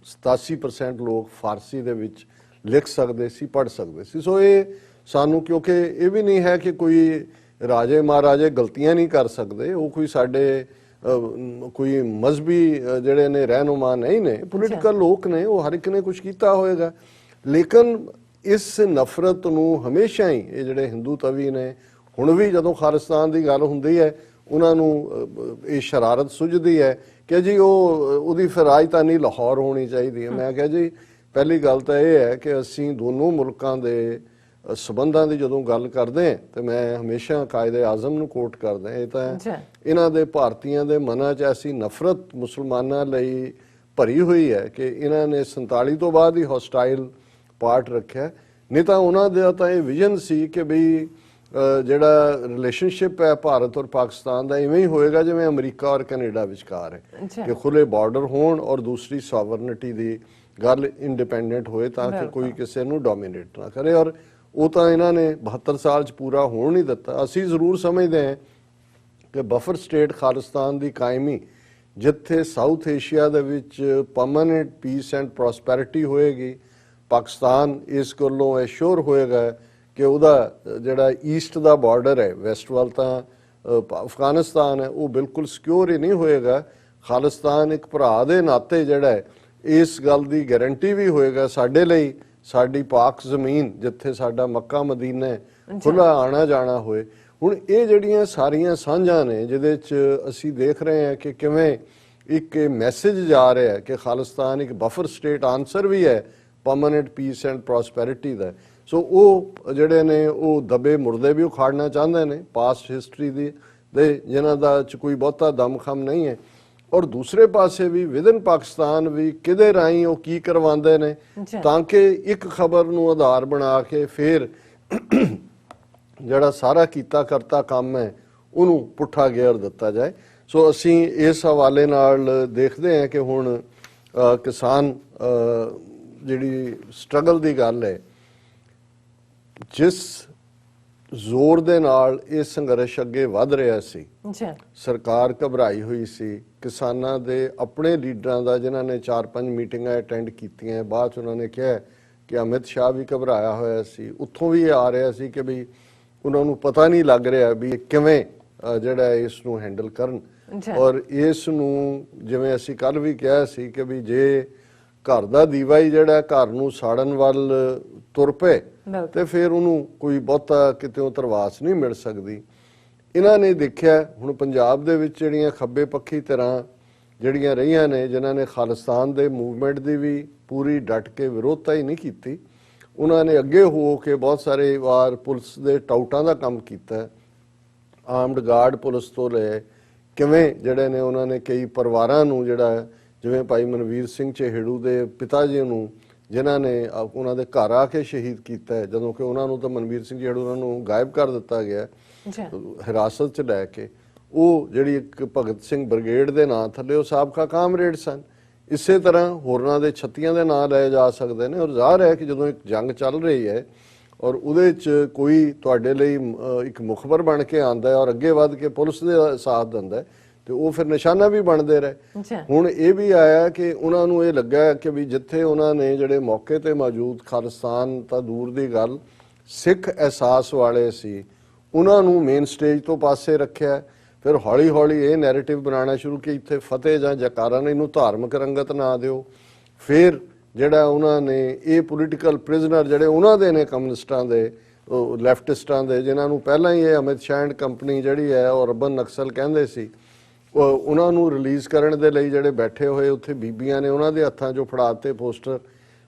87% ਲੋਕ ਫਾਰਸੀ ਦੇ ਵਿੱਚ ਲਿਖ ਸਕਦੇ ਸੀ, ਪੜ੍ਹ ਸਕਦੇ ਸੀ। ਸੋ ਇਹ ਸਾਨੂੰ, ਕਿਉਂਕਿ ਇਹ ਵੀ ਨਹੀਂ ਹੈ ਕਿ ਕੋਈ ਰਾਜੇ ਮਹਾਰਾਜੇ ਗਲਤੀਆਂ ਨਹੀਂ ਕਰ ਸਕਦੇ, ਉਹ ਕੋਈ ਸਾਡੇ ਕੋਈ ਮਜ਼ਹਬੀ ਜਿਹੜੇ ਨੇ ਰਹਿਨੁਮਾ ਨਹੀਂ ਨੇ, ਪੋਲੀਟੀਕਲ ਲੋਕ ਨੇ, ਉਹ ਹਰ ਇੱਕ ਨੇ ਕੁਝ ਕੀਤਾ ਹੋਏਗਾ। ਲੇਕਿਨ ਇਸ ਨਫ਼ਰਤ ਨੂੰ ਹਮੇਸ਼ਾ ਹੀ ਇਹ ਜਿਹੜੇ ਹਿੰਦੂ ਤਵੀ ਨੇ, ਹੁਣ ਵੀ ਜਦੋਂ ਖਾਲਿਸਤਾਨ ਦੀ ਗੱਲ ਹੁੰਦੀ ਹੈ ਉਹਨਾਂ ਨੂੰ ਇਹ ਸ਼ਰਾਰਤ ਸੁਝਦੀ ਹੈ ਕਿ ਜੀ ਉਹਦੀ ਫਿਰ ਰਾਜਧਾਨੀ ਲਾਹੌਰ ਹੋਣੀ ਚਾਹੀਦੀ ਹੈ। ਮੈਂ ਕਿਹਾ ਜੀ ਪਹਿਲੀ ਗੱਲ ਤਾਂ ਇਹ ਹੈ ਕਿ ਅਸੀਂ ਦੋਨੋਂ ਮੁਲਕਾਂ ਦੇ ਸਬੰਧਾਂ ਦੀ ਜਦੋਂ ਗੱਲ ਕਰਦੇ ਹਾਂ ਤੇ ਮੈਂ ਹਮੇਸ਼ਾ ਕਾਇਦੇ ਆਜ਼ਮ ਨੂੰ ਕੋਟ ਕਰਦਾ। ਇਹ ਤਾਂ ਇਹਨਾਂ ਦੇ ਭਾਰਤੀਆਂ ਦੇ ਮਨਾਂ 'ਚ ਐਸੀ ਨਫ਼ਰਤ ਮੁਸਲਮਾਨਾਂ ਲਈ ਭਰੀ ਹੋਈ ਹੈ ਕਿ ਇਹਨਾਂ ਨੇ 47 ਤੋਂ ਬਾਅਦ ਹੀ ਹੌਸਟਾਈਲ ਪਾਰਟ ਰੱਖਿਆ। ਨਹੀਂ ਤਾਂ ਉਹਨਾਂ ਦਾ ਤਾਂ ਇਹ ਵਿਜ਼ਨ ਸੀ ਕਿ ਬਈ ਜਿਹੜਾ ਰਿਲੇਸ਼ਨਸ਼ਿਪ ਹੈ ਭਾਰਤ ਔਰ ਪਾਕਿਸਤਾਨ ਦਾ ਇਵੇਂ ਹੀ ਹੋਏਗਾ ਜਿਵੇਂ ਅਮਰੀਕਾ ਔਰ ਕੈਨੇਡਾ ਵਿਚਕਾਰ ਹੈ ਕਿ ਖੁੱਲੇ ਬਾਰਡਰ ਹੋਣ ਔਰ ਦੂਸਰੀ ਸੋਵਰਨਿਟੀ ਦੀ ਗੱਲ ਇੰਡੀਪੈਂਡੈਂਟ ਹੋਏ ਤਾਂ ਕਿ ਕੋਈ ਕਿਸੇ ਨੂੰ ਡੋਮੀਨੇਟ ਨਾ ਕਰੇ। ਔਰ ਉਹ ਤਾਂ ਇਹਨਾਂ ਨੇ 72 ਸਾਲ 'ਚ ਪੂਰਾ ਹੋਣ ਨਹੀਂ ਦਿੱਤਾ। ਅਸੀਂ ਜ਼ਰੂਰ ਸਮਝਦੇ ਹਾਂ ਕਿ ਬਫਰ ਸਟੇਟ ਖਾਲਿਸਤਾਨ ਦੀ ਕਾਇਮੀ, ਜਿੱਥੇ ਸਾਊਥ ਏਸ਼ੀਆ ਦੇ ਵਿੱਚ ਪਰਮਾਨੈਂਟ ਪੀਸ ਐਂਡ ਪ੍ਰੋਸਪੈਰਿਟੀ ਹੋਏਗੀ, ਪਾਕਿਸਤਾਨ ਇਸ ਗੱਲੋਂ ਐਸ਼ੋਰ ਹੋਏਗਾ ਕਿ ਉਹਦਾ ਜਿਹੜਾ ਈਸਟ ਦਾ ਬਾਰਡਰ ਹੈ, ਵੈਸਟ ਵੱਲ ਤਾਂ ਅਫਗਾਨਿਸਤਾਨ ਹੈ, ਉਹ ਬਿਲਕੁਲ ਸਿਕਿਉਰ ਹੀ ਨਹੀਂ ਹੋਏਗਾ। ਖਾਲਿਸਤਾਨ ਇੱਕ ਭਰਾ ਦੇ ਨਾਤੇ ਜਿਹੜਾ ਹੈ ਇਸ ਗੱਲ ਦੀ ਗਾਰੰਟੀ ਵੀ ਹੋਏਗਾ ਸਾਡੇ ਲਈ, ਸਾਡੀ ਪਾਕ ਜ਼ਮੀਨ ਜਿੱਥੇ ਸਾਡਾ ਮੱਕਾ ਮਦੀਨਾ ਹੈ, ਖੁੱਲਾ ਆਣਾ ਜਾਣਾ ਹੋਏ। ਹੁਣ ਇਹ ਜਿਹੜੀਆਂ ਸਾਰੀਆਂ ਸਾਂਝਾਂ ਨੇ ਜਿਹਦੇ 'ਚ ਅਸੀਂ ਦੇਖ ਰਹੇ ਹਾਂ ਕਿ ਕਿਵੇਂ ਇੱਕ ਮੈਸੇਜ ਜਾ ਰਿਹਾ ਹੈ ਕਿ ਖਾਲਿਸਤਾਨ ਇੱਕ ਬਫਰ ਸਟੇਟ ਆਨਸਰ ਵੀ ਹੈ ਪਰਮਾਨੈਂਟ ਪੀਸ ਐਂਡ ਪ੍ਰੋਸਪੈਰਿਟੀ ਦਾ। ਸੋ ਉਹ ਜਿਹੜੇ ਨੇ ਉਹ ਦਬੇ ਮੁਰਦੇ ਵੀ ਉਖਾੜਨਾ ਚਾਹੁੰਦੇ ਨੇ ਪਾਸਟ ਹਿਸਟਰੀ ਦੇ ਜਿਨ੍ਹਾਂ ਦਾ ਚ ਕੋਈ ਬਹੁਤਾ ਦਮਖਮ ਨਹੀਂ ਹੈ। ਔਰ ਦੂਸਰੇ ਪਾਸੇ ਵੀ ਵਿਦਨ ਪਾਕਿਸਤਾਨ ਵੀ ਕਿਹਦੇ ਰਾਹੀਂ ਉਹ ਕੀ ਕਰਵਾਉਂਦੇ ਨੇ ਤਾਂ ਕਿ ਇੱਕ ਖਬਰ ਨੂੰ ਆਧਾਰ ਬਣਾ ਕੇ ਫਿਰ ਜਿਹੜਾ ਸਾਰਾ ਕੀਤਾ ਕਰਤਾ ਕੰਮ ਹੈ ਉਹਨੂੰ ਪੁੱਠਾ ਗੇਰ ਦਿੱਤਾ ਜਾਏ। ਸੋ ਅਸੀਂ ਇਸ ਹਵਾਲੇ ਨਾਲ ਦੇਖਦੇ ਹਾਂ ਕਿ ਹੁਣ ਕਿਸਾਨ ਜਿਹੜੀ ਸਟਰਗਲ ਦੀ ਗੱਲ ਹੈ, ਜਿਸ ਜ਼ੋਰ ਦੇ ਨਾਲ ਇਹ ਸੰਘਰਸ਼ ਅੱਗੇ ਵੱਧ ਰਿਹਾ ਸੀ, ਸਰਕਾਰ ਘਬਰਾਈ ਹੋਈ ਸੀ। ਕਿਸਾਨਾਂ ਦੇ ਆਪਣੇ ਲੀਡਰਾਂ ਦਾ ਜਿਨ੍ਹਾਂ ਨੇ 4-5 ਮੀਟਿੰਗਾਂ ਅਟੈਂਡ ਕੀਤੀਆਂ, ਬਾਅਦ 'ਚ ਉਹਨਾਂ ਨੇ ਕਿਹਾ ਕਿ ਅਮਿਤ ਸ਼ਾਹ ਵੀ ਘਬਰਾਇਆ ਹੋਇਆ ਸੀ। ਉੱਥੋਂ ਵੀ ਇਹ ਆ ਰਿਹਾ ਸੀ ਕਿ ਵੀ ਉਹਨਾਂ ਨੂੰ ਪਤਾ ਨਹੀਂ ਲੱਗ ਰਿਹਾ ਵੀ ਕਿਵੇਂ ਜਿਹੜਾ ਇਸ ਨੂੰ ਹੈਂਡਲ ਕਰਨ। ਔਰ ਇਸ ਨੂੰ ਜਿਵੇਂ ਅਸੀਂ ਕੱਲ ਵੀ ਕਿਹਾ ਸੀ ਕਿ ਵੀ ਜੇ ਘਰ ਦਾ ਦੀਵਾ ਹੀ ਜਿਹੜਾ ਘਰ ਨੂੰ ਸਾੜਨ ਵੱਲ ਤੁਰ ਪਏ ਤੇ ਫਿਰ ਉਹਨੂੰ ਕੋਈ ਬਹੁਤਾ ਕਿਤੇ ਤਰਵਾਸ ਨਹੀਂ ਮਿਲ ਸਕਦੀ। ਇਹਨਾਂ ਨੇ ਦੇਖਿਆ ਹੁਣ ਪੰਜਾਬ ਦੇ ਵਿੱਚ ਜਿਹੜੀਆਂ ਖੱਬੇ ਪੱਖੀ ਧਿਰਾਂ ਜਿਹੜੀਆਂ ਰਹੀਆਂ ਨੇ, ਜਿਨ੍ਹਾਂ ਨੇ ਖਾਲਿਸਤਾਨ ਦੇ ਮੂਵਮੈਂਟ ਦੀ ਵੀ ਪੂਰੀ ਡਟ ਕੇ ਵਿਰੋਧਤਾ ਹੀ ਨਹੀਂ ਕੀਤੀ, ਉਹਨਾਂ ਨੇ ਅੱਗੇ ਹੋ ਕੇ ਬਹੁਤ ਸਾਰੇ ਵਾਰ ਪੁਲਿਸ ਦੇ ਟਾਊਟਾਂ ਦਾ ਕੰਮ ਕੀਤਾ। ਆਰਮਡ ਗਾਰਡ ਪੁਲਿਸ ਤੋਂ ਲੈ ਕਿਵੇਂ ਜਿਹੜੇ ਨੇ ਉਹਨਾਂ ਨੇ ਕਈ ਪਰਿਵਾਰਾਂ ਨੂੰ ਜਿਹੜਾ ਜਿਵੇਂ ਭਾਈ ਮਨਵੀਰ ਸਿੰਘ ਚਹੇੜੂ ਦੇ ਪਿਤਾ ਜੀ ਨੂੰ ਜਿਨ੍ਹਾਂ ਨੇ ਉਹਨਾਂ ਦੇ ਘਰ ਆ ਕੇ ਸ਼ਹੀਦ ਕੀਤਾ ਹੈ, ਜਦੋਂ ਕਿ ਉਹਨਾਂ ਨੂੰ ਤਾਂ ਮਨਵੀਰ ਸਿੰਘ ਚਹੇੜੂ ਉਹਨਾਂ ਨੂੰ ਗਾਇਬ ਕਰ ਦਿੱਤਾ ਗਿਆ ਹਿਰਾਸਤ 'ਚ ਲੈ ਕੇ। ਉਹ ਜਿਹੜੀ ਇੱਕ ਭਗਤ ਸਿੰਘ ਬ੍ਰਿਗੇਡ ਦੇ ਨਾਂ ਥੱਲੇ ਉਹ ਸਾਬਕਾ ਕਾਮਰੇਡ ਸਨ। ਇਸੇ ਤਰ੍ਹਾਂ ਹੋਰਨਾਂ ਦੇ 36 ਦੇ ਨਾਂ ਲਏ ਜਾ ਸਕਦੇ ਨੇ। ਔਰ ਜ਼ਾਹਰ ਹੈ ਕਿ ਜਦੋਂ ਇੱਕ ਜੰਗ ਚੱਲ ਰਹੀ ਹੈ ਔਰ ਉਹਦੇ 'ਚ ਕੋਈ ਤੁਹਾਡੇ ਲਈ ਇੱਕ ਮੁਖਬਰ ਬਣ ਕੇ ਆਉਂਦਾ ਔਰ ਅੱਗੇ ਵੱਧ ਕੇ ਪੁਲਿਸ ਦੇ ਸਾਥ ਦਿੰਦਾ ਤੇ ਉਹ ਫਿਰ ਨਿਸ਼ਾਨਾ ਵੀ ਬਣਦੇ ਰਹੇ। ਹੁਣ ਇਹ ਵੀ ਆਇਆ ਕਿ ਉਹਨਾਂ ਨੂੰ ਇਹ ਲੱਗਾ ਕਿ ਵੀ ਜਿੱਥੇ ਉਹਨਾਂ ਨੇ ਜਿਹੜੇ ਮੌਕੇ ਤੇ ਮੌਜੂਦ ਖਾਲਿਸਤਾਨ ਤਾਂ ਦੂਰ ਦੀ ਗੱਲ ਸਿੱਖ ਅਹਿਸਾਸ ਵਾਲੇ ਸੀ, ਉਹਨਾਂ ਨੂੰ ਮੇਨ ਸਟੇਜ ਤੋਂ ਪਾਸੇ ਰੱਖਿਆ। ਫਿਰ ਹੌਲੀ ਹੌਲੀ ਇਹ ਨੈਰੇਟਿਵ ਬਣਾਉਣਾ ਸ਼ੁਰੂ ਕਿ ਇੱਥੇ ਫਤਿਹ ਜਾਂ ਜੈਕਾਰਾ ਨੇ ਇਹਨੂੰ ਧਾਰਮਿਕ ਰੰਗਤ ਨਾ ਦਿਓ। ਫਿਰ ਜਿਹੜਾ ਉਹਨਾਂ ਨੇ ਇਹ ਪੋਲੀਟੀਕਲ ਪ੍ਰਿਜ਼ਨਰ ਜਿਹੜੇ ਉਹਨਾਂ ਦੇ ਨੇ ਕਮਿਊਨਿਸਟਾਂ ਦੇ ਲੈਫਟਿਸਟਾਂ ਦੇ, ਜਿਨ੍ਹਾਂ ਨੂੰ ਪਹਿਲਾਂ ਹੀ ਇਹ ਅਮਿਤ ਸ਼ਾਹ ਐਂਡ ਕੰਪਨੀ ਜਿਹੜੀ ਹੈ ਉਹ ਅਰਬਨ ਨਕਸਲ ਕਹਿੰਦੇ ਸੀ, ਉਹਨਾਂ ਨੂੰ ਰਿਲੀਜ਼ ਕਰਨ ਦੇ ਲਈ ਜਿਹੜੇ ਬੈਠੇ ਹੋਏ ਉੱਥੇ ਬੀਬੀਆਂ ਨੇ ਉਹਨਾਂ ਦੇ ਹੱਥਾਂ 'ਚੋਂ ਫੜਾ ਦਿੱਤੇ ਪੋਸਟਰ।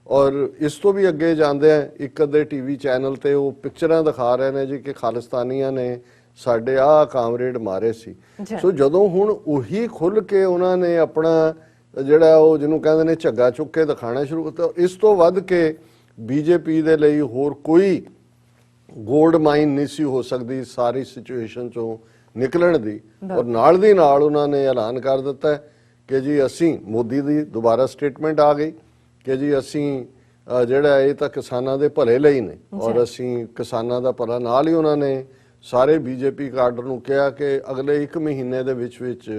ਔਰ ਇਸ ਤੋਂ ਵੀ ਅੱਗੇ ਜਾਂਦੇ ਆ ਇੱਕ ਅੱਧੇ ਟੀਵੀ ਚੈਨਲ ਤੇ ਉਹ ਪਿਕਚਰਾਂ ਦਿਖਾ ਰਹੇ ਨੇ ਜੀ ਕਿ ਖਾਲਿਸਤਾਨੀਆਂ ਨੇ ਸਾਡੇ ਆਹ ਕਾਮਰੇਡ ਮਾਰੇ ਸੀ। ਸੋ ਜਦੋਂ ਹੁਣ ਉਹੀ ਖੁੱਲ ਕੇ ਉਹਨਾਂ ਨੇ ਆਪਣਾ ਜਿਹੜਾ ਉਹ ਜਿਹਨੂੰ ਕਹਿੰਦੇ ਨੇ ਝੱਗਾ ਚੁੱਕ ਕੇ ਦਿਖਾਣਾ ਸ਼ੁਰੂ ਕੀਤਾ, ਇਸ ਤੋਂ ਵੱਧ ਕੇ ਬੀਜੇਪੀ ਦੇ ਲਈ ਹੋਰ ਕੋਈ ਗੋਲਡ ਮਾਈਨ ਨਹੀਂ ਸੀ ਹੋ ਸਕਦੀ ਸਾਰੀ ਸਿਚੁਏਸ਼ਨ 'ਚੋਂ ਨਿਕਲਣ ਦੀ। ਔਰ ਨਾਲ ਦੀ ਨਾਲ ਉਹਨਾਂ ਨੇ ਐਲਾਨ ਕਰ ਦਿੱਤਾ ਕਿ ਜੀ ਅਸੀਂ ਮੋਦੀ ਦੀ ਦੁਬਾਰਾ ਸਟੇਟਮੈਂਟ ਆ ਗਈ ਕਿ ਜੀ ਅਸੀਂ ਜਿਹੜਾ ਇਹ ਤਾਂ ਕਿਸਾਨਾਂ ਦੇ ਭਲੇ ਲਈ ਨੇ ਔਰ ਅਸੀਂ ਕਿਸਾਨਾਂ ਦਾ ਭਲਾ। ਨਾਲ ਹੀ ਉਹਨਾਂ ਨੇ ਸਾਰੇ ਬੀਜੇਪੀ ਕਾਡਰ ਨੂੰ ਕਿਹਾ ਕਿ ਅਗਲੇ 1 ਮਹੀਨੇ ਦੇ ਵਿੱਚ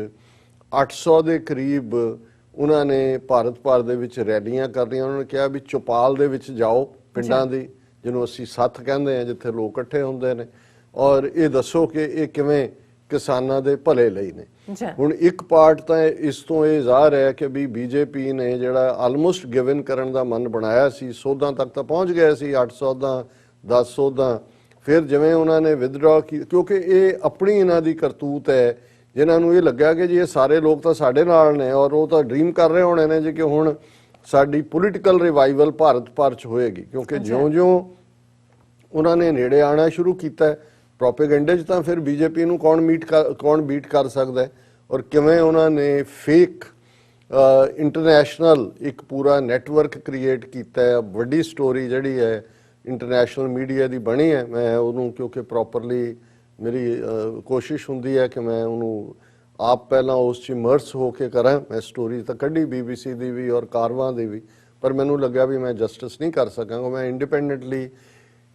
800 ਦੇ ਕਰੀਬ ਉਹਨਾਂ ਨੇ ਭਾਰਤ ਭਰ ਦੇ ਵਿੱਚ ਰੈਲੀਆਂ ਕਰਨੀਆਂ। ਉਹਨਾਂ ਨੇ ਕਿਹਾ ਵੀ ਚੌਪਾਲ ਦੇ ਵਿੱਚ ਜਾਓ ਪਿੰਡਾਂ ਦੀ, ਜਿਹਨੂੰ ਅਸੀਂ ਸੱਥ ਕਹਿੰਦੇ ਹਾਂ, ਜਿੱਥੇ ਲੋਕ ਇਕੱਠੇ ਹੁੰਦੇ ਨੇ, ਔਰ ਇਹ ਦੱਸੋ ਕਿ ਇਹ ਕਿਵੇਂ ਕਿਸਾਨਾਂ ਦੇ ਭਲੇ ਲਈ ਨੇ। ਹੁਣ ਇੱਕ ਪਾਰਟ ਤਾਂ ਇਸ ਤੋਂ ਇਹ ਜ਼ਾਹਰ ਹੈ ਕਿ ਵੀ ਬੀਜੇਪੀ ਨੇ ਜਿਹੜਾ ਆਲਮੋਸਟ ਗਿਵਨ ਕਰਨ ਦਾ ਮਨ ਬਣਾਇਆ ਸੀ, ਸੋਧਾਂ ਤੱਕ ਤਾਂ ਪਹੁੰਚ ਗਏ ਸੀ, 8 ਸੋਧਾਂ 10 ਸੋਧਾਂ। ਫਿਰ ਜਿਵੇਂ ਉਹਨਾਂ ਨੇ ਵਿਦਡਰਾ ਕੀ, ਕਿਉਂਕਿ ਇਹ ਆਪਣੀ ਇਹਨਾਂ ਦੀ ਕਰਤੂਤ ਹੈ, ਜਿਨ੍ਹਾਂ ਨੂੰ ਇਹ ਲੱਗਾ ਕਿ ਜੀ ਇਹ ਸਾਰੇ ਲੋਕ ਤਾਂ ਸਾਡੇ ਨਾਲ ਨੇ ਔਰ ਉਹ ਤਾਂ ਡ੍ਰੀਮ ਕਰ ਰਹੇ ਹੋਣੇ ਨੇ ਜੀ ਕਿ ਹੁਣ ਸਾਡੀ ਪੋਲੀਟੀਕਲ ਰਿਵਾਈਵਲ ਭਾਰਤ ਭਰ 'ਚ ਹੋਏਗੀ। ਕਿਉਂਕਿ ਜਿਉਂ-ਜਿਉਂ ਉਹਨਾਂ ਨੇ ਨੇੜੇ ਆਉਣਾ ਸ਼ੁਰੂ ਕੀਤਾ ਪ੍ਰੋਪੇਗੈਂਡੇ 'ਚ ਤਾਂ ਫਿਰ ਬੀਜੇਪੀ ਨੂੰ ਕੌਣ ਬੀਟ ਕਰ ਸਕਦਾ। ਔਰ ਕਿਵੇਂ ਉਹਨਾਂ ਨੇ ਫੇਕ ਇੰਟਰਨੈਸ਼ਨਲ ਇੱਕ ਪੂਰਾ ਨੈਟਵਰਕ ਕ੍ਰੀਏਟ ਕੀਤਾ ਹੈ। ਵੱਡੀ ਸਟੋਰੀ ਜਿਹੜੀ ਹੈ ਇੰਟਰਨੈਸ਼ਨਲ ਮੀਡੀਆ ਦੀ ਬਣੀ ਹੈ। ਮੈਂ ਉਹਨੂੰ ਕਿਉਂਕਿ ਪ੍ਰੋਪਰਲੀ ਮੇਰੀ ਕੋਸ਼ਿਸ਼ ਹੁੰਦੀ ਹੈ ਕਿ ਮੈਂ ਉਹਨੂੰ ਆਪ ਪਹਿਲਾਂ ਉਸ 'ਚ ਇਮਰਸ ਹੋ ਕੇ ਕਰਾਂ। ਮੈਂ ਸਟੋਰੀ ਤਾਂ ਕੱਢੀ BBC ਦੀ ਵੀ ਔਰ ਕਾਰਵਾਂ ਦੀ ਵੀ, ਪਰ ਮੈਨੂੰ ਲੱਗਾ ਵੀ ਮੈਂ ਜਸਟਿਸ ਨਹੀਂ ਕਰ ਸਕਾਂਗਾ। ਮੈਂ ਇੰਡੀਪੈਂਡੈਂਟਲੀ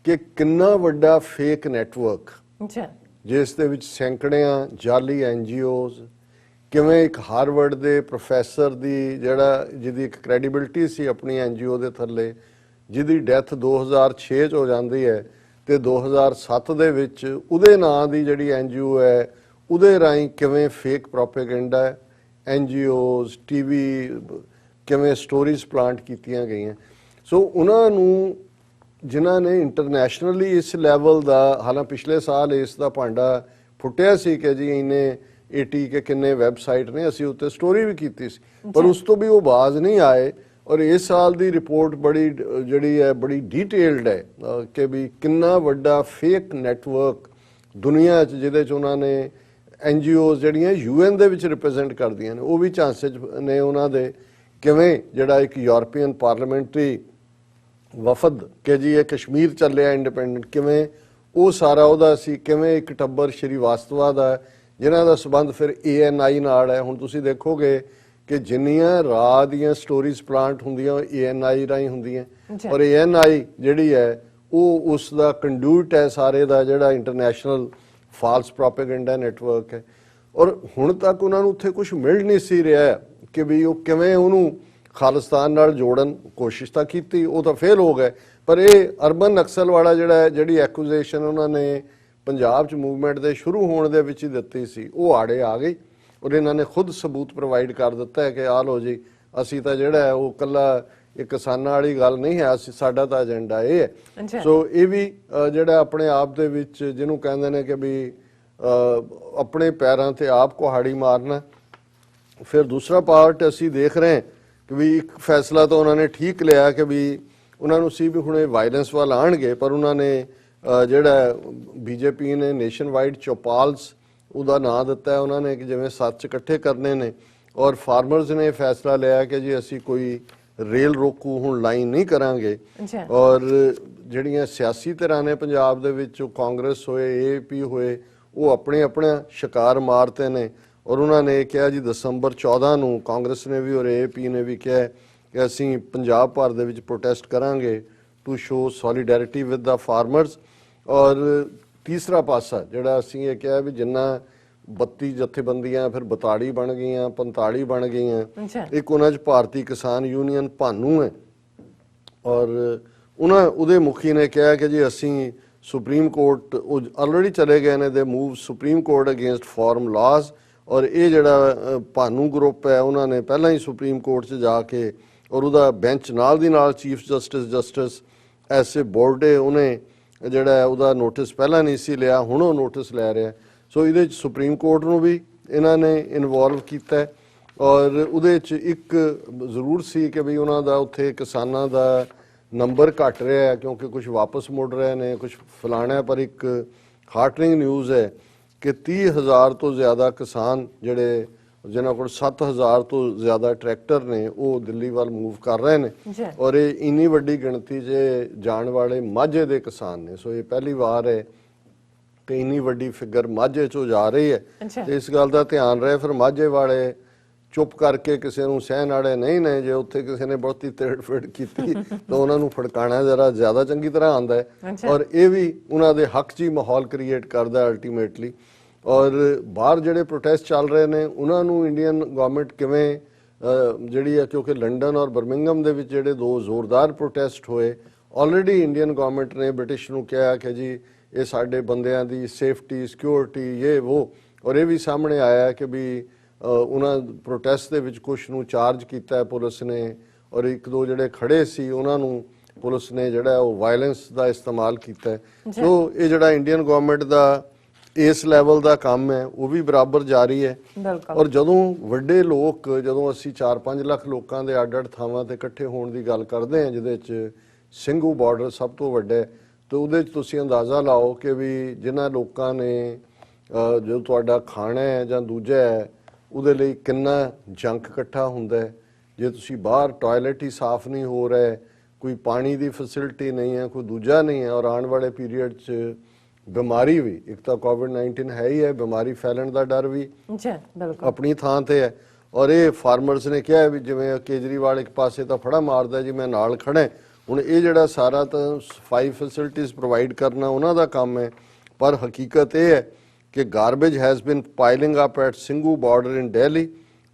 ਕਿ ਕਿੰਨਾ ਵੱਡਾ ਫੇਕ ਨੈਟਵਰਕ ਜਿਸ ਦੇ ਵਿੱਚ ਸੈਂਕੜਿਆਂ ਜਾਲੀ NGOs, ਕਿਵੇਂ ਇੱਕ ਹਾਰਵਰਡ ਦੇ ਪ੍ਰੋਫੈਸਰ ਦੀ ਜਿਹਦੀ ਇੱਕ ਕ੍ਰੈਡੀਬਿਲਿਟੀ ਸੀ ਆਪਣੀ NGO ਦੇ ਥੱਲੇ, ਜਿਹਦੀ ਡੈਥ 2006 'ਚ ਹੋ ਜਾਂਦੀ ਹੈ ਤੇ 2007 ਦੇ ਵਿੱਚ ਉਹਦੇ ਨਾਂ ਦੀ ਜਿਹੜੀ ਐਨਜੀਓ ਹੈ ਉਹਦੇ ਰਾਹੀਂ ਕਿਵੇਂ ਫੇਕ ਪ੍ਰੋਪੇਗੈਂਡਾ ਐਨਜੀਓਜ਼ ਟੀਵੀ ਕਿਵੇਂ ਸਟੋਰੀਜ਼ ਪਲਾਂਟ ਕੀਤੀਆਂ ਗਈਆਂ। ਸੋ ਉਹਨਾਂ ਨੂੰ ਜਿਨ੍ਹਾਂ ਨੇ ਇੰਟਰਨੈਸ਼ਨਲੀ ਇਸ ਲੈਵਲ ਦਾ, ਹਾਲਾਂ ਪਿਛਲੇ ਸਾਲ ਇਸ ਦਾ ਭਾਂਡਾ ਫੁੱਟਿਆ ਸੀ ਕਿ ਜੀ ਇਹਨੇ 80 ਕੇ ਕਿੰਨੇ ਵੈਬਸਾਈਟ ਨੇ, ਅਸੀਂ ਉੱਤੇ ਸਟੋਰੀ ਵੀ ਕੀਤੀ ਸੀ, ਪਰ ਉਸ ਤੋਂ ਵੀ ਉਹ ਬਾਜ਼ ਨਹੀਂ ਆਏ। ਔਰ ਇਸ ਸਾਲ ਦੀ ਰਿਪੋਰਟ ਬੜੀ ਜਿਹੜੀ ਹੈ ਬੜੀ ਡੀਟੇਲਡ ਹੈ ਕਿ ਵੀ ਕਿੰਨਾ ਵੱਡਾ ਫੇਕ ਨੈਟਵਰਕ ਦੁਨੀਆ 'ਚ ਜਿਹਦੇ 'ਚ ਉਹਨਾਂ ਨੇ ਐਨਜੀਓਜ਼ ਜਿਹੜੀਆਂ UN ਦੇ ਵਿੱਚ ਰਿਪਰੈਜ਼ੈਂਟ ਕਰਦੀਆਂ ਨੇ ਉਹ ਵੀ ਝਾਂਸੇ 'ਚ ਨੇ ਉਹਨਾਂ ਦੇ। ਕਿਵੇਂ ਜਿਹੜਾ ਇੱਕ ਯੂਰਪੀਅਨ ਪਾਰਲੀਮੈਂਟਰੀ ਵਫਦ ਕਿ ਜੀ ਇਹ ਕਸ਼ਮੀਰ ਚੱਲਿਆ ਇੰਡੀਪੈਂਡੈਂਟ, ਕਿਵੇਂ ਉਹ ਸਾਰਾ ਉਹਦਾ ਸੀ, ਕਿਵੇਂ ਇੱਕ ਟੱਬਰ ਸ਼੍ਰੀਵਾਸਤਵਾ ਦਾ ਜਿਨ੍ਹਾਂ ਦਾ ਸੰਬੰਧ ਫਿਰ ANI ਨਾਲ ਹੈ। ਹੁਣ ਤੁਸੀਂ ਦੇਖੋਗੇ ਕਿ ਜਿੰਨੀਆਂ ਰਾਹ ਦੀਆਂ ਸਟੋਰੀਜ਼ ਪਲਾਂਟ ਹੁੰਦੀਆਂ ਉਹ ANI ਰਾਹੀਂ ਹੁੰਦੀਆਂ, ਔਰ ANI ਜਿਹੜੀ ਹੈ ਉਹ ਉਸ ਦਾ ਕੰਡਿਊਟ ਹੈ ਸਾਰੇ ਦਾ, ਜਿਹੜਾ ਇੰਟਰਨੈਸ਼ਨਲ ਫਾਲਸ ਪ੍ਰੋਪੇਗੈਂਡਾ ਨੈਟਵਰਕ ਹੈ। ਔਰ ਹੁਣ ਤੱਕ ਉਹਨਾਂ ਨੂੰ ਉੱਥੇ ਕੁਝ ਮਿਲ ਨਹੀਂ ਸੀ ਰਿਹਾ ਕਿ ਵੀ ਉਹ ਕਿਵੇਂ ਉਹਨੂੰ ਖਾਲਿਸਤਾਨ ਨਾਲ ਜੋੜਨ ਕੋਸ਼ਿਸ਼ ਤਾਂ ਕੀਤੀ, ਉਹ ਤਾਂ ਫੇਲ ਹੋ ਗਏ। ਪਰ ਇਹ ਅਰਬਨ ਨਕਸਲ ਵਾਲਾ ਜਿਹੜੀ ਐਕੂਜ਼ੇਸ਼ਨ ਉਹਨਾਂ ਨੇ ਪੰਜਾਬ 'ਚ ਮੂਵਮੈਂਟ ਦੇ ਸ਼ੁਰੂ ਹੋਣ ਦੇ ਵਿੱਚ ਹੀ ਦਿੱਤੀ ਸੀ, ਉਹ ਆੜੇ ਆ ਗਈ। ਔਰ ਇਹਨਾਂ ਨੇ ਖੁਦ ਸਬੂਤ ਪ੍ਰੋਵਾਈਡ ਕਰ ਦਿੱਤਾ ਹੈ ਕਿ ਆਹ ਲਓ ਜੀ, ਅਸੀਂ ਤਾਂ ਜਿਹੜਾ ਹੈ ਉਹ ਕੱਲਾ ਇਹ ਕਿਸਾਨਾਂ ਵਾਲੀ ਗੱਲ ਨਹੀਂ ਹੈ, ਅਸੀਂ ਸਾਡਾ ਤਾਂ ਏਜੰਡਾ ਇਹ ਹੈ। ਸੋ ਇਹ ਵੀ ਜਿਹੜਾ ਆਪਣੇ ਆਪ ਦੇ ਵਿੱਚ ਜਿਹਨੂੰ ਕਹਿੰਦੇ ਨੇ ਕਿ ਵੀ ਆਪਣੇ ਪੈਰਾਂ ਤੇ ਆਪ ਕੁਹਾੜੀ ਮਾਰਨਾ। ਫਿਰ ਦੂਸਰਾ ਪਾਰਟ ਅਸੀਂ ਦੇਖ ਰਹੇ ਹਾਂ ਕਿ ਵੀ ਇੱਕ ਫੈਸਲਾ ਤਾਂ ਉਹਨਾਂ ਨੇ ਠੀਕ ਲਿਆ ਕਿ ਵੀ ਉਹਨਾਂ ਨੂੰ ਸੀ ਵੀ ਹੁਣ ਇਹ ਵਾਇਲੈਂਸ ਵੱਲ ਆਉਣਗੇ, ਪਰ ਉਹਨਾਂ ਨੇ ਜਿਹੜਾ BJP ਨੇ ਨੇਸ਼ਨ ਵਾਈਡ ਚੌਪਾਲਸ ਉਹਦਾ ਨਾਂ ਦਿੱਤਾ ਹੈ ਉਹਨਾਂ ਨੇ ਕਿ ਜਿਵੇਂ ਸੱਚ ਇਕੱਠੇ ਕਰਨੇ ਨੇ। ਔਰ ਫਾਰਮਰਸ ਨੇ ਫੈਸਲਾ ਲਿਆ ਕਿ ਜੀ ਅਸੀਂ ਕੋਈ ਰੇਲ ਰੋਕੂ ਹੁਣ ਲਾਈਨ ਨਹੀਂ ਕਰਾਂਗੇ। ਔਰ ਜਿਹੜੀਆਂ ਸਿਆਸੀ ਧਿਰਾਂ ਨੇ ਪੰਜਾਬ ਦੇ ਵਿੱਚ, ਕਾਂਗਰਸ ਹੋਏ AAP ਹੋਏ, ਉਹ ਆਪਣੇ ਆਪਣਾ ਸ਼ਿਕਾਰ ਮਾਰਤੇ ਨੇ। ਔਰ ਉਹਨਾਂ ਨੇ ਕਿਹਾ ਜੀ ਦਸੰਬਰ 14 ਨੂੰ ਕਾਂਗਰਸ ਨੇ ਵੀ ਔਰ AAP ਨੇ ਵੀ ਕਿਹਾ ਕਿ ਅਸੀਂ ਪੰਜਾਬ ਭਰ ਦੇ ਵਿੱਚ ਪ੍ਰੋਟੈਸਟ ਕਰਾਂਗੇ to show solidarity with the farmers. ਔਰ ਤੀਸਰਾ ਪਾਸਾ ਜਿਹੜਾ ਅਸੀਂ ਇਹ ਕਿਹਾ ਵੀ ਜਿੰਨਾ 32 ਜਥੇਬੰਦੀਆਂ ਫਿਰ 42 ਬਣ ਗਈਆਂ, 45 ਬਣ ਗਈਆਂ, ਇੱਕ ਉਹਨਾਂ 'ਚ ਭਾਰਤੀ ਕਿਸਾਨ ਯੂਨੀਅਨ ਭਾਨੂ ਹੈ। ਔਰ ਉਹਦੇ ਮੁਖੀ ਨੇ ਕਿਹਾ ਕਿ ਜੀ ਅਸੀਂ ਸੁਪਰੀਮ ਕੋਰਟ, ਉਹ ਆਲਰੇਡੀ ਚਲੇ ਗਏ ਨੇ, they move Supreme Court against farm laws. ਔਰ ਇਹ ਜਿਹੜਾ ਭਾਨੂ ਗਰੁੱਪ ਹੈ ਉਹਨਾਂ ਨੇ ਪਹਿਲਾਂ ਹੀ ਸੁਪਰੀਮ ਕੋਰਟ 'ਚ ਜਾ ਕੇ ਔਰ ਉਹਦਾ ਬੈਂਚ ਨਾਲ ਦੀ ਨਾਲ ਚੀਫ ਜਸਟਿਸ ਐਸੇ ਬੋਰਡੇ ਉਹਨੇ ਜਿਹੜਾ ਉਹਦਾ ਨੋਟਿਸ ਪਹਿਲਾਂ ਨਹੀਂ ਸੀ ਲਿਆ, ਹੁਣ ਉਹ ਨੋਟਿਸ ਲੈ ਰਿਹਾ। ਸੋ ਇਹਦੇ 'ਚ ਸੁਪਰੀਮ ਕੋਰਟ ਨੂੰ ਵੀ ਇਹਨਾਂ ਨੇ ਇਨਵੋਲਵ ਕੀਤਾ। ਔਰ ਉਹਦੇ 'ਚ ਇੱਕ ਜ਼ਰੂਰ ਸੀ ਕਿ ਵੀ ਉਹਨਾਂ ਦਾ ਉੱਥੇ ਕਿਸਾਨਾਂ ਦਾ ਨੰਬਰ ਘਟ ਰਿਹਾ ਹੈ ਕਿਉਂਕਿ ਕੁਝ ਵਾਪਸ ਮੁੜ ਰਹੇ ਨੇ, ਕੁਝ ਫਲਾਣਾ। ਪਰ ਇੱਕ ਹਾਰਟਰਿੰਗ ਨਿਊਜ਼ ਹੈ ਕਿ 30,000 ਤੋਂ ਜ਼ਿਆਦਾ ਕਿਸਾਨ ਜਿਹੜੇ ਜਿਨ੍ਹਾਂ ਕੋਲ 7,000 ਤੋਂ ਜ਼ਿਆਦਾ ਟਰੈਕਟਰ ਨੇ ਉਹ ਦਿੱਲੀ ਵੱਲ ਮੂਵ ਕਰ ਰਹੇ ਨੇ। ਔਰ ਇਹ ਇੰਨੀ ਵੱਡੀ ਗਿਣਤੀ 'ਚ ਜਾਣ ਵਾਲੇ ਮਾਝੇ ਦੇ ਕਿਸਾਨ ਨੇ। ਸੋ ਇਹ ਪਹਿਲੀ ਵਾਰ ਹੈ ਕਿ ਇੰਨੀ ਵੱਡੀ ਫਿਗਰ ਮਾਝੇ 'ਚੋਂ ਜਾ ਰਹੀ ਹੈ। ਤੇ ਇਸ ਗੱਲ ਦਾ ਧਿਆਨ ਰਹੇ ਫਿਰ ਮਾਝੇ ਵਾਲੇ ਚੁੱਪ ਕਰਕੇ ਕਿਸੇ ਨੂੰ ਸਹਿਣ ਵਾਲੇ ਨਹੀਂ ਨੇ। ਜੇ ਉੱਥੇ ਕਿਸੇ ਨੇ ਬਹੁਤੀ ਤੇੜ-ਫੇੜ ਕੀਤੀ ਤਾਂ ਉਹਨਾਂ ਨੂੰ ਫੜਕਾਣਾ ਜ਼ਰਾ ਜ਼ਿਆਦਾ ਚੰਗੀ ਤਰ੍ਹਾਂ ਆਉਂਦਾ ਹੈ। ਔਰ ਇਹ ਵੀ ਉਹਨਾਂ ਦੇ ਹੱਕ 'ਚ ਹੀ ਮਾਹੌਲ ਕ੍ਰੀਏਟ ਕਰਦਾ ਅਲਟੀਮੇਟਲੀ। ਔਰ ਬਾਹਰ ਜਿਹੜੇ ਪ੍ਰੋਟੈਸਟ ਚੱਲ ਰਹੇ ਨੇ ਉਹਨਾਂ ਨੂੰ ਇੰਡੀਅਨ ਗਵਰਨਮੈਂਟ ਕਿਵੇਂ ਜਿਹੜੀ ਹੈ, ਕਿਉਂਕਿ ਲੰਡਨ ਔਰ ਬਰਮਿੰਗਮ ਦੇ ਵਿੱਚ ਜਿਹੜੇ 2 ਜ਼ੋਰਦਾਰ ਪ੍ਰੋਟੈਸਟ ਹੋਏ, ਆਲਰੇਡੀ ਇੰਡੀਅਨ ਗਵਰਨਮੈਂਟ ਨੇ ਬ੍ਰਿਟਿਸ਼ ਨੂੰ ਕਿਹਾ ਕਿ ਜੀ ਇਹ ਸਾਡੇ ਬੰਦਿਆਂ ਦੀ ਸੇਫਟੀ ਸਿਕਿਉਰਿਟੀ ਇਹ ਉਹ। ਔਰ ਇਹ ਵੀ ਸਾਹਮਣੇ ਆਇਆ ਕਿ ਵੀ ਉਹਨਾਂ ਪ੍ਰੋਟੈਸਟ ਦੇ ਵਿੱਚ ਕੁਝ ਨੂੰ ਚਾਰਜ ਕੀਤਾ ਪੁਲਿਸ ਨੇ, ਔਰ 1-2 ਜਿਹੜੇ ਖੜੇ ਸੀ ਉਹਨਾਂ ਨੂੰ ਪੁਲਿਸ ਨੇ ਜਿਹੜਾ ਉਹ ਵਾਇਲੈਂਸ ਦਾ ਇਸਤੇਮਾਲ ਕੀਤਾ। ਸੋ ਇਹ ਜਿਹੜਾ ਇੰਡੀਅਨ ਗਵਰਨਮੈਂਟ ਦਾ ਇਸ ਲੈਵਲ ਦਾ ਕੰਮ ਹੈ ਉਹ ਵੀ ਬਰਾਬਰ ਜਾਰੀ ਹੈ। ਔਰ ਜਦੋਂ ਵੱਡੇ ਲੋਕ, ਜਦੋਂ ਅਸੀਂ 4-5 ਲੱਖ ਲੋਕਾਂ ਦੇ ਅੱਡ-ਅੱਡ ਥਾਵਾਂ ਤੇ ਇਕੱਠੇ ਹੋਣ ਦੀ ਗੱਲ ਕਰਦੇ ਹਾਂ ਜਿਹਦੇ 'ਚ ਸਿੰਘੂ ਬਾਰਡਰ ਸਭ ਤੋਂ ਵੱਡਾ ਹੈ, ਤੇ ਉਹਦੇ 'ਚ ਤੁਸੀਂ ਅੰਦਾਜ਼ਾ ਲਾਓ ਕਿ ਵੀ ਜਿਨ੍ਹਾਂ ਲੋਕਾਂ ਨੇ ਜੋ ਤੁਹਾਡਾ ਖਾਣਾ ਹੈ ਜਾਂ ਦੂਜਾ ਹੈ ਉਹਦੇ ਲਈ ਕਿੰਨਾ ਜੰਕ ਇਕੱਠਾ ਹੁੰਦਾ ਹੈ। ਜੇ ਤੁਸੀਂ ਬਾਹਰ ਟਾਇਲਟ ਹੀ ਸਾਫ਼ ਨਹੀਂ ਹੋ ਰਿਹਾ, ਕੋਈ ਪਾਣੀ ਦੀ ਫੈਸਿਲਿਟੀ ਨਹੀਂ ਹੈ, ਕੋਈ ਦੂਜਾ ਨਹੀਂ ਹੈ, ਔਰ ਆਉਣ ਵਾਲੇ ਪੀਰੀਅਡ 'ਚ ਬਿਮਾਰੀ ਵੀ, ਇੱਕ ਤਾਂ COVID-19 ਹੈ ਹੀ ਹੈ, ਬਿਮਾਰੀ ਫੈਲਣ ਦਾ ਡਰ ਵੀ ਆਪਣੀ ਥਾਂ ਤੇ ਹੈ। ਔਰ ਇਹ ਫਾਰਮਰਸ ਨੇ ਕਿਹਾ ਵੀ ਜਿਵੇਂ ਕੇਜਰੀਵਾਲ ਇੱਕ ਪਾਸੇ ਤਾਂ ਫੜਾ ਮਾਰਦਾ ਜੀ ਮੈਂ ਨਾਲ ਖੜਾ, ਹੁਣ ਇਹ ਜਿਹੜਾ ਸਾਰਾ ਤਾਂ ਸਫਾਈ ਫੈਸਿਲਿਟੀਜ਼ ਪ੍ਰੋਵਾਈਡ ਕਰਨਾ ਉਹਨਾਂ ਦਾ ਕੰਮ ਹੈ। ਪਰ ਹਕੀਕਤ ਇਹ ਹੈ ਕਿ garbage has been piling up at Singhu border in Delhi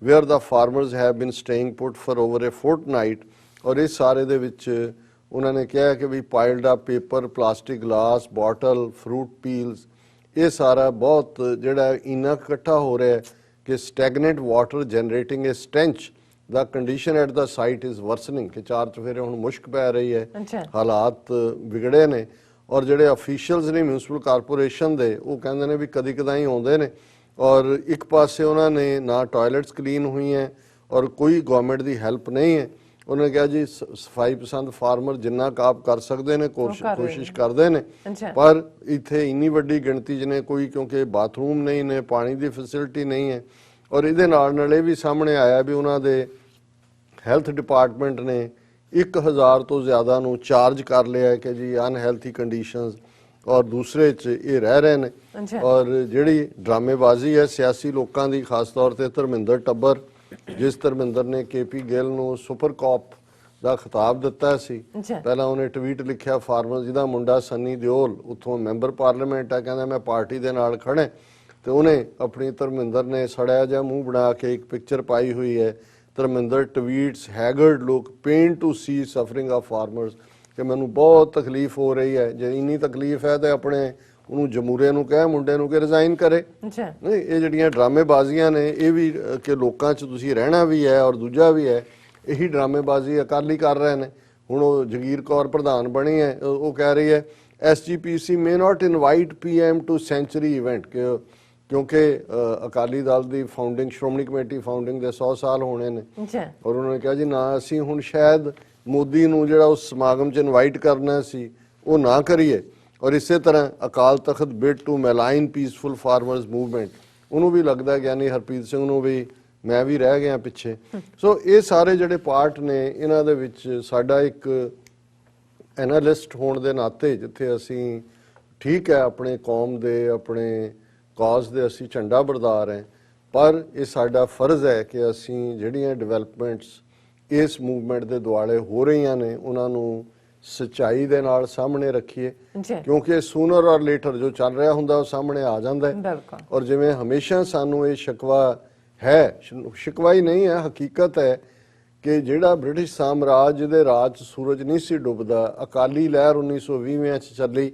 where the farmers have been staying put for over a fortnight। ਔਰ ਇਸ ਸਾਰੇ ਦੇ ਵਿੱਚ ਉਹਨਾਂ ਨੇ ਕਿਹਾ ਕਿ we piled up paper, plastic glass, bottle, fruit peels, ਇਹ ਸਾਰਾ ਬਹੁਤ ਜਿਹੜਾ ਇੰਨਾ ਇਕੱਠਾ ਹੋ ਰਿਹਾ ਹੈ ਕਿ stagnant water generating a stench the condition at the site is worsening, ਕਿ ਚਾਰ ਚੁਫੇਰੇ ਹੁਣ ਮੁਸ਼ਕ ਪੈ ਰਹੀ ਹੈ, ਹਾਲਾਤ ਵਿਗੜੇ ਨੇ। ਔਰ ਜਿਹੜੇ ਅਫੀਸ਼ੀਅਲਸ ਨੇ ਮਿਊਨਿਸਪਲ ਕਾਰਪੋਰੇਸ਼ਨ ਦੇ, ਉਹ ਕਹਿੰਦੇ ਨੇ ਵੀ ਕਦੀ ਕਦਾਈ ਆਉਂਦੇ ਨੇ, ਔਰ ਇੱਕ ਪਾਸੇ ਉਹਨਾਂ ਨੇ ਨਾ ਟਾਇਲਟਸ ਕਲੀਨ ਹੋਈਆਂ ਔਰ ਕੋਈ ਗਵਰਨਮੈਂਟ ਦੀ ਹੈਲਪ ਨਹੀਂ ਹੈ। ਉਹਨਾਂ ਨੇ ਕਿਹਾ ਜੀ ਸਫਾਈ ਪਸੰਦ ਫਾਰਮਰ ਜਿੰਨਾ ਕਾਪ ਕਰ ਸਕਦੇ ਨੇ ਕੋਸ਼ਿਸ਼ ਕਰਦੇ ਨੇ, ਪਰ ਇੱਥੇ ਇੰਨੀ ਵੱਡੀ ਗਿਣਤੀ 'ਚ ਨੇ ਕੋਈ, ਕਿਉਂਕਿ ਬਾਥਰੂਮ ਨਹੀਂ ਨੇ, ਪਾਣੀ ਦੀ ਫੈਸਿਲਿਟੀ ਨਹੀਂ ਹੈ। ਔਰ ਇਹਦੇ ਨਾਲ ਇਹ ਵੀ ਸਾਹਮਣੇ ਆਇਆ ਵੀ ਉਹਨਾਂ ਦੇ ਹੈਲਥ ਡਿਪਾਰਟਮੈਂਟ ਨੇ 1000 ਤੋਂ ਜ਼ਿਆਦਾ ਨੂੰ ਚਾਰਜ ਕਰ ਲਿਆ ਕਿ ਜੀ ਅਨਹੈਲਥੀ ਕੰਡੀਸ਼ਨਸ, ਔਰ ਦੂਸਰੇ 'ਚ ਇਹ ਰਹਿ ਰਹੇ ਨੇ। ਔਰ ਜਿਹੜੀ ਡਰਾਮੇਬਾਜ਼ੀ ਹੈ ਸਿਆਸੀ ਲੋਕਾਂ ਦੀ, ਖਾਸ ਤੌਰ ਤੇ ਧਰਮਿੰਦਰ ਟੱਬਰ, ਜਿਸ ਧਰਮਿੰਦਰ ਨੇ KP ਗਿੱਲ ਨੂੰ ਸੁਪਰ ਕਾਪ ਦਾ ਖਿਤਾਬ ਦਿੱਤਾ ਸੀ, ਪਹਿਲਾਂ ਉਹਨੇ ਟਵੀਟ ਲਿਖਿਆ ਫਾਰਮਰ, ਜਿਹਦਾ ਮੁੰਡਾ ਸੰਨੀ ਦਿਓਲ ਉੱਥੋਂ ਮੈਂਬਰ ਪਾਰਲੀਮੈਂਟ ਆ, ਕਹਿੰਦਾ ਮੈਂ ਪਾਰਟੀ ਦੇ ਨਾਲ ਖੜਾ, ਤੇ ਉਹਨੇ ਆਪਣੀ ਧਰਮਿੰਦਰ ਨੇ ਸੜਿਆ ਜਿਹਾ ਮੂੰਹ ਬਣਾ ਕੇ ਇੱਕ ਪਿਕਚਰ ਪਾਈ ਹੋਈ ਹੈ, Dharminder tweets haggard look, pain to see suffering of farmers, ਕਿ ਮੈਨੂੰ ਬਹੁਤ ਤਕਲੀਫ ਹੋ ਰਹੀ ਹੈ। ਜੇ ਇੰਨੀ ਤਕਲੀਫ ਹੈ ਤੇ ਆਪਣੇ ਉਹਨੂੰ ਜਮੂਰੇ ਨੂੰ ਕਹੇ, ਮੁੰਡੇ ਨੂੰ ਕਿ ਰਿਜ਼ਾਈਨ ਕਰੇ। ਨਹੀਂ, ਇਹ ਜਿਹੜੀਆਂ ਡਰਾਮੇਬਾਜ਼ੀਆਂ ਨੇ ਇਹ ਵੀ ਕਿ ਲੋਕਾਂ 'ਚ ਤੁਸੀਂ ਰਹਿਣਾ ਵੀ ਹੈ ਔਰ ਦੂਜਾ ਵੀ ਹੈ, ਇਹੀ ਡਰਾਮੇਬਾਜ਼ੀ ਅਕਾਲੀ ਕਰ ਰਹੇ ਨੇ। ਹੁਣ ਉਹ ਜਗੀਰ ਕੌਰ ਪ੍ਰਧਾਨ ਬਣੀ ਹੈ, ਉਹ ਕਹਿ ਰਹੀ ਹੈ SGPC may not invite PM to century event, ਕਿਉਂਕਿ ਅਕਾਲੀ ਦਲ ਦੀ ਫਾਊਂਡਿੰਗ, ਸ਼੍ਰੋਮਣੀ ਕਮੇਟੀ ਫਾਊਂਡਿੰਗ ਦੇ 100 ਸਾਲ ਹੋਣੇ ਨੇ, ਔਰ ਉਹਨਾਂ ਨੇ ਕਿਹਾ ਜੀ ਨਾ ਅਸੀਂ ਹੁਣ ਸ਼ਾਇਦ ਮੋਦੀ ਨੂੰ ਜਿਹੜਾ ਉਸ ਸਮਾਗਮ 'ਚ ਇਨਵਾਈਟ ਕਰਨਾ ਸੀ ਉਹ ਨਾ ਕਰੀਏ। ਔਰ ਇਸੇ ਤਰ੍ਹਾਂ Akal Takht bid to malign peaceful farmers movement, ਉਹਨੂੰ ਵੀ ਲੱਗਦਾ ਗਿਆਨੀ ਹਰਪ੍ਰੀਤ ਸਿੰਘ ਨੂੰ ਵੀ ਮੈਂ ਵੀ ਰਹਿ ਗਿਆ ਪਿੱਛੇ। ਸੋ ਇਹ ਸਾਰੇ ਜਿਹੜੇ ਪਾਰਟ ਨੇ, ਇਹਨਾਂ ਦੇ ਵਿੱਚ ਸਾਡਾ ਇੱਕ ਐਨਾਲਿਸਟ ਹੋਣ ਦੇ ਨਾਤੇ, ਜਿੱਥੇ ਅਸੀਂ ਠੀਕ ਹੈ ਆਪਣੇ ਕੌਮ ਦੇ, ਆਪਣੇ ਕਾਜ਼ ਦੇ ਅਸੀਂ ਝੰਡਾ ਬਰਦਾਰ ਹੈ, ਪਰ ਇਹ ਸਾਡਾ ਫਰਜ਼ ਹੈ ਕਿ ਅਸੀਂ ਜਿਹੜੀਆਂ ਡਿਵੈਲਪਮੈਂਟਸ ਇਸ ਮੂਵਮੈਂਟ ਦੇ ਦੁਆਲੇ ਹੋ ਰਹੀਆਂ ਨੇ ਉਹਨਾਂ ਨੂੰ ਸੱਚਾਈ ਦੇ ਨਾਲ ਸਾਹਮਣੇ ਰੱਖੀਏ, ਕਿਉਂਕਿ ਸੂਨਰ ਔਰ ਲੇਟਰ ਜੋ ਚੱਲ ਰਿਹਾ ਹੁੰਦਾ ਉਹ ਸਾਹਮਣੇ ਆ ਜਾਂਦਾ ਹੈ। ਔਰ ਜਿਵੇਂ ਹਮੇਸ਼ਾ ਸਾਨੂੰ ਇਹ ਸ਼ਿਕਵਾ ਹੈ, ਸ਼ਿਕਵਾ ਹੀ ਨਹੀਂ ਹੈ, ਹਕੀਕਤ ਹੈ ਕਿ ਜਿਹੜਾ ਬ੍ਰਿਟਿਸ਼ ਸਾਮਰਾਜ ਦੇ ਰਾਜ 'ਚ ਸੂਰਜ ਨਹੀਂ ਸੀ ਡੁੱਬਦਾ, ਅਕਾਲੀ ਲਹਿਰ 1920 'ਚ ਚੱਲੀ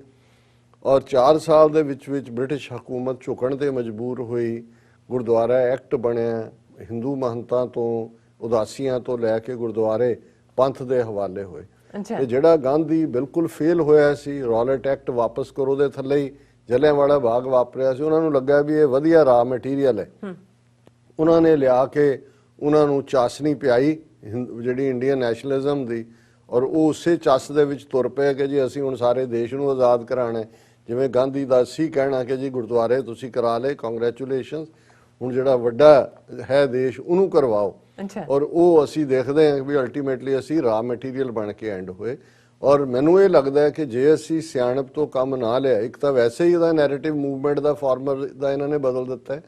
ਔਰ 4 ਸਾਲ ਦੇ ਵਿੱਚ ਬ੍ਰਿਟਿਸ਼ ਹਕੂਮਤ ਝੁਕਣ ਤੇ ਮਜਬੂਰ ਹੋਈ, ਗੁਰਦੁਆਰਾ ਐਕਟ ਬਣਿਆ, ਹਿੰਦੂ ਮਹੰਤਾਂ ਤੋਂ, ਉਦਾਸੀਆਂ ਤੋਂ ਲੈ ਕੇ ਗੁਰਦੁਆਰੇ ਪੰਥ ਦੇ ਹਵਾਲੇ ਹੋਏ। ਤੇ ਜਿਹੜਾ ਗਾਂਧੀ ਬਿਲਕੁਲ ਫੇਲ ਹੋਇਆ ਸੀ, ਰੌਲਟ ਐਕਟ ਵਾਪਸ ਕਰੋ ਦੇ ਥੱਲੇ ਹੀ ਜਲਿਆਂਵਾਲਾ ਬਾਗ ਵਾਪਰਿਆ ਸੀ, ਉਹਨਾਂ ਨੂੰ ਲੱਗਾ ਵੀ ਇਹ ਵਧੀਆ ਰਾ ਮਟੀਰੀਅਲ ਹੈ, ਉਹਨਾਂ ਨੇ ਲਿਆ ਕੇ ਉਹਨਾਂ ਨੂੰ ਚਾਸਨੀ ਪਿਆਈ ਜਿਹੜੀ ਇੰਡੀਅਨ ਨੈਸ਼ਨਲਿਜ਼ਮ ਦੀ, ਔਰ ਉਹ ਉਸੇ ਚੱਸ ਦੇ ਵਿੱਚ ਤੁਰ ਪਏ ਕਿ ਜੀ ਅਸੀਂ ਹੁਣ ਸਾਰੇ ਦੇਸ਼ ਨੂੰ ਆਜ਼ਾਦ ਕਰਾਉਣਾ। ਜਿਵੇਂ ਗਾਂਧੀ ਦਾ ਸੀ ਕਹਿਣਾ ਕਿ ਜੀ ਗੁਰਦੁਆਰੇ ਤੁਸੀਂ ਕਰਾ ਲਏ, ਕੰਗ੍ਰੈਚੁਲੇਸ਼ਨ, ਹੁਣ ਜਿਹੜਾ ਵੱਡਾ ਹੈ ਦੇਸ਼ ਉਹਨੂੰ ਕਰਵਾਓ। ਔਰ ਉਹ ਅਸੀਂ ਦੇਖਦੇ ਹਾਂ ਵੀ ਅਲਟੀਮੇਟਲੀ ਅਸੀਂ ਰਾ ਮਟੀਰੀਅਲ ਬਣ ਕੇ ਐਂਡ ਹੋਏ। ਔਰ ਮੈਨੂੰ ਇਹ ਲੱਗਦਾ ਹੈ ਕਿ ਜੇ ਅਸੀਂ ਸਿਆਣਪ ਤੋਂ ਕੰਮ ਨਾ ਲਿਆ, ਇੱਕ ਤਾਂ ਵੈਸੇ ਹੀ ਇਹਦਾ ਨੈਰੇਟਿਵ ਮੂਵਮੈਂਟ ਦਾ ਫਾਰਮਰ ਦਾ ਇਹਨਾਂ ਨੇ ਬਦਲ ਦਿੱਤਾ ਹੈ,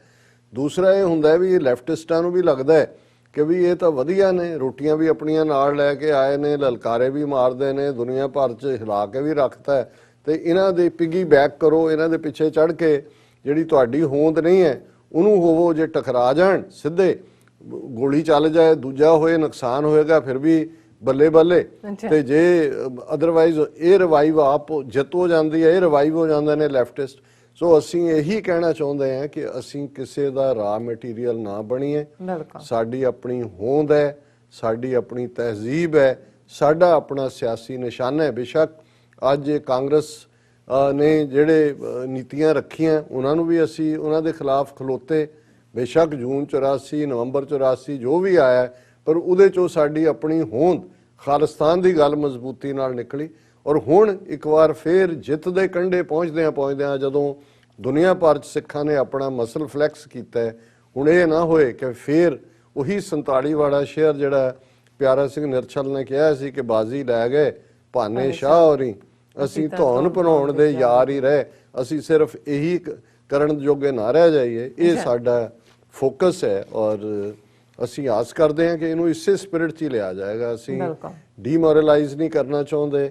ਦੂਸਰਾ ਇਹ ਹੁੰਦਾ ਵੀ ਇਹ ਲੈਫਟਿਸਟਾਂ ਨੂੰ ਵੀ ਲੱਗਦਾ ਹੈ ਕਿ ਵੀ ਇਹ ਤਾਂ ਵਧੀਆ ਨੇ, ਰੋਟੀਆਂ ਵੀ ਆਪਣੀਆਂ ਨਾਲ ਲੈ ਕੇ ਆਏ ਨੇ, ਲਲਕਾਰੇ ਵੀ ਮਾਰਦੇ ਨੇ, ਦੁਨੀਆ ਭਰ 'ਚ ਹਿਲਾ ਕੇ ਵੀ ਰੱਖਤਾ, ਤੇ ਇਹਨਾਂ ਦੇ ਪਿਗੀ ਬੈਕ ਕਰੋ, ਇਹਨਾਂ ਦੇ ਪਿੱਛੇ ਚੜ ਕੇ ਜਿਹੜੀ ਤੁਹਾਡੀ ਹੋਂਦ ਨਹੀਂ ਹੈ ਉਹਨੂੰ ਹੋਵੋ, ਜੇ ਟਕਰਾ ਜਾਣ ਸਿੱਧੇ ਗੋਲੀ ਚੱਲ ਜਾਏ, ਦੂਜਾ ਹੋਏ ਨੁਕਸਾਨ ਹੋਏਗਾ ਫਿਰ ਵੀ ਬੱਲੇ ਬੱਲੇ, ਤੇ ਜੇ ਅਦਰਵਾਈਜ਼ ਇਹ ਰਿਵਾਈਵ ਆਪ ਜਿੱਤ ਹੋ ਜਾਂਦੀ ਹੈ, ਇਹ ਰਿਵਾਈਵ ਹੋ ਜਾਂਦੇ ਨੇ ਲੈਫਟਿਸਟ। ਸੋ ਅਸੀਂ ਇਹੀ ਕਹਿਣਾ ਚਾਹੁੰਦੇ ਹਾਂ ਕਿ ਅਸੀਂ ਕਿਸੇ ਦਾ ਰਾ ਮਟੀਰੀਅਲ ਨਾ ਬਣੀਏ, ਸਾਡੀ ਆਪਣੀ ਹੋਂਦ ਹੈ, ਸਾਡੀ ਆਪਣੀ ਤਹਿਜ਼ੀਬ ਹੈ, ਸਾਡਾ ਆਪਣਾ ਸਿਆਸੀ ਨਿਸ਼ਾਨਾ ਹੈ। ਬੇਸ਼ੱਕ ਅੱਜ ਕਾਂਗਰਸ ਨੇ ਜਿਹੜੇ ਨੀਤੀਆਂ ਰੱਖੀਆਂ ਉਹਨਾਂ ਨੂੰ ਵੀ ਅਸੀਂ ਉਹਨਾਂ ਦੇ ਖਿਲਾਫ ਖਲੋਤੇ, ਬੇਸ਼ੱਕ ਜੂਨ 84, ਨਵੰਬਰ 84 ਜੋ ਵੀ ਆਇਆ, ਪਰ ਉਹਦੇ 'ਚੋਂ ਸਾਡੀ ਆਪਣੀ ਹੋਂਦ ਖਾਲਿਸਤਾਨ ਦੀ ਗੱਲ ਮਜ਼ਬੂਤੀ ਨਾਲ ਨਿਕਲੀ। ਔਰ ਹੁਣ ਇੱਕ ਵਾਰ ਫੇਰ ਜਿੱਤ ਦੇ ਕੰਢੇ ਪਹੁੰਚਦਿਆਂ ਜਦੋਂ ਦੁਨੀਆ ਭਰ 'ਚ ਸਿੱਖਾਂ ਨੇ ਆਪਣਾ ਮਸਲ ਫਲੈਕਸ ਕੀਤਾ ਹੈ, ਹੁਣ ਇਹ ਨਾ ਹੋਏ ਕਿ ਫੇਰ ਉਹੀ 47 ਵਾਲਾ ਸ਼ੇਰ ਜਿਹੜਾ ਪਿਆਰਾ ਸਿੰਘ ਨਿਰਛਲ ਨੇ ਕਿਹਾ ਸੀ ਕਿ ਬਾਜ਼ੀ ਲੈ ਗਏ ਭਾਨੇ ਸ਼ਾਹ ਹੋਰੀ, ਅਸੀਂ ਧੌਣ ਭਰਾਉਣ ਦੇ ਯਾਰ ਹੀ ਰਹੇ, ਅਸੀਂ ਸਿਰਫ ਇਹੀ ਕਰਨ ਜੋਗੇ ਨਾ ਰਹਿ ਜਾਈਏ। ਇਹ ਸਾਡਾ ਫੋਕਸ ਹੈ ਔਰ ਅਸੀਂ ਆਸ ਕਰਦੇ ਹਾਂ ਕਿ ਇਹਨੂੰ ਇਸੇ ਸਪਿਰਿਟ 'ਚ ਹੀ ਲਿਆ ਜਾਏਗਾ। ਅਸੀਂ ਡੀਮੋਰਲਾਈਜ਼ ਨਹੀਂ ਕਰਨਾ ਚਾਹੁੰਦੇ,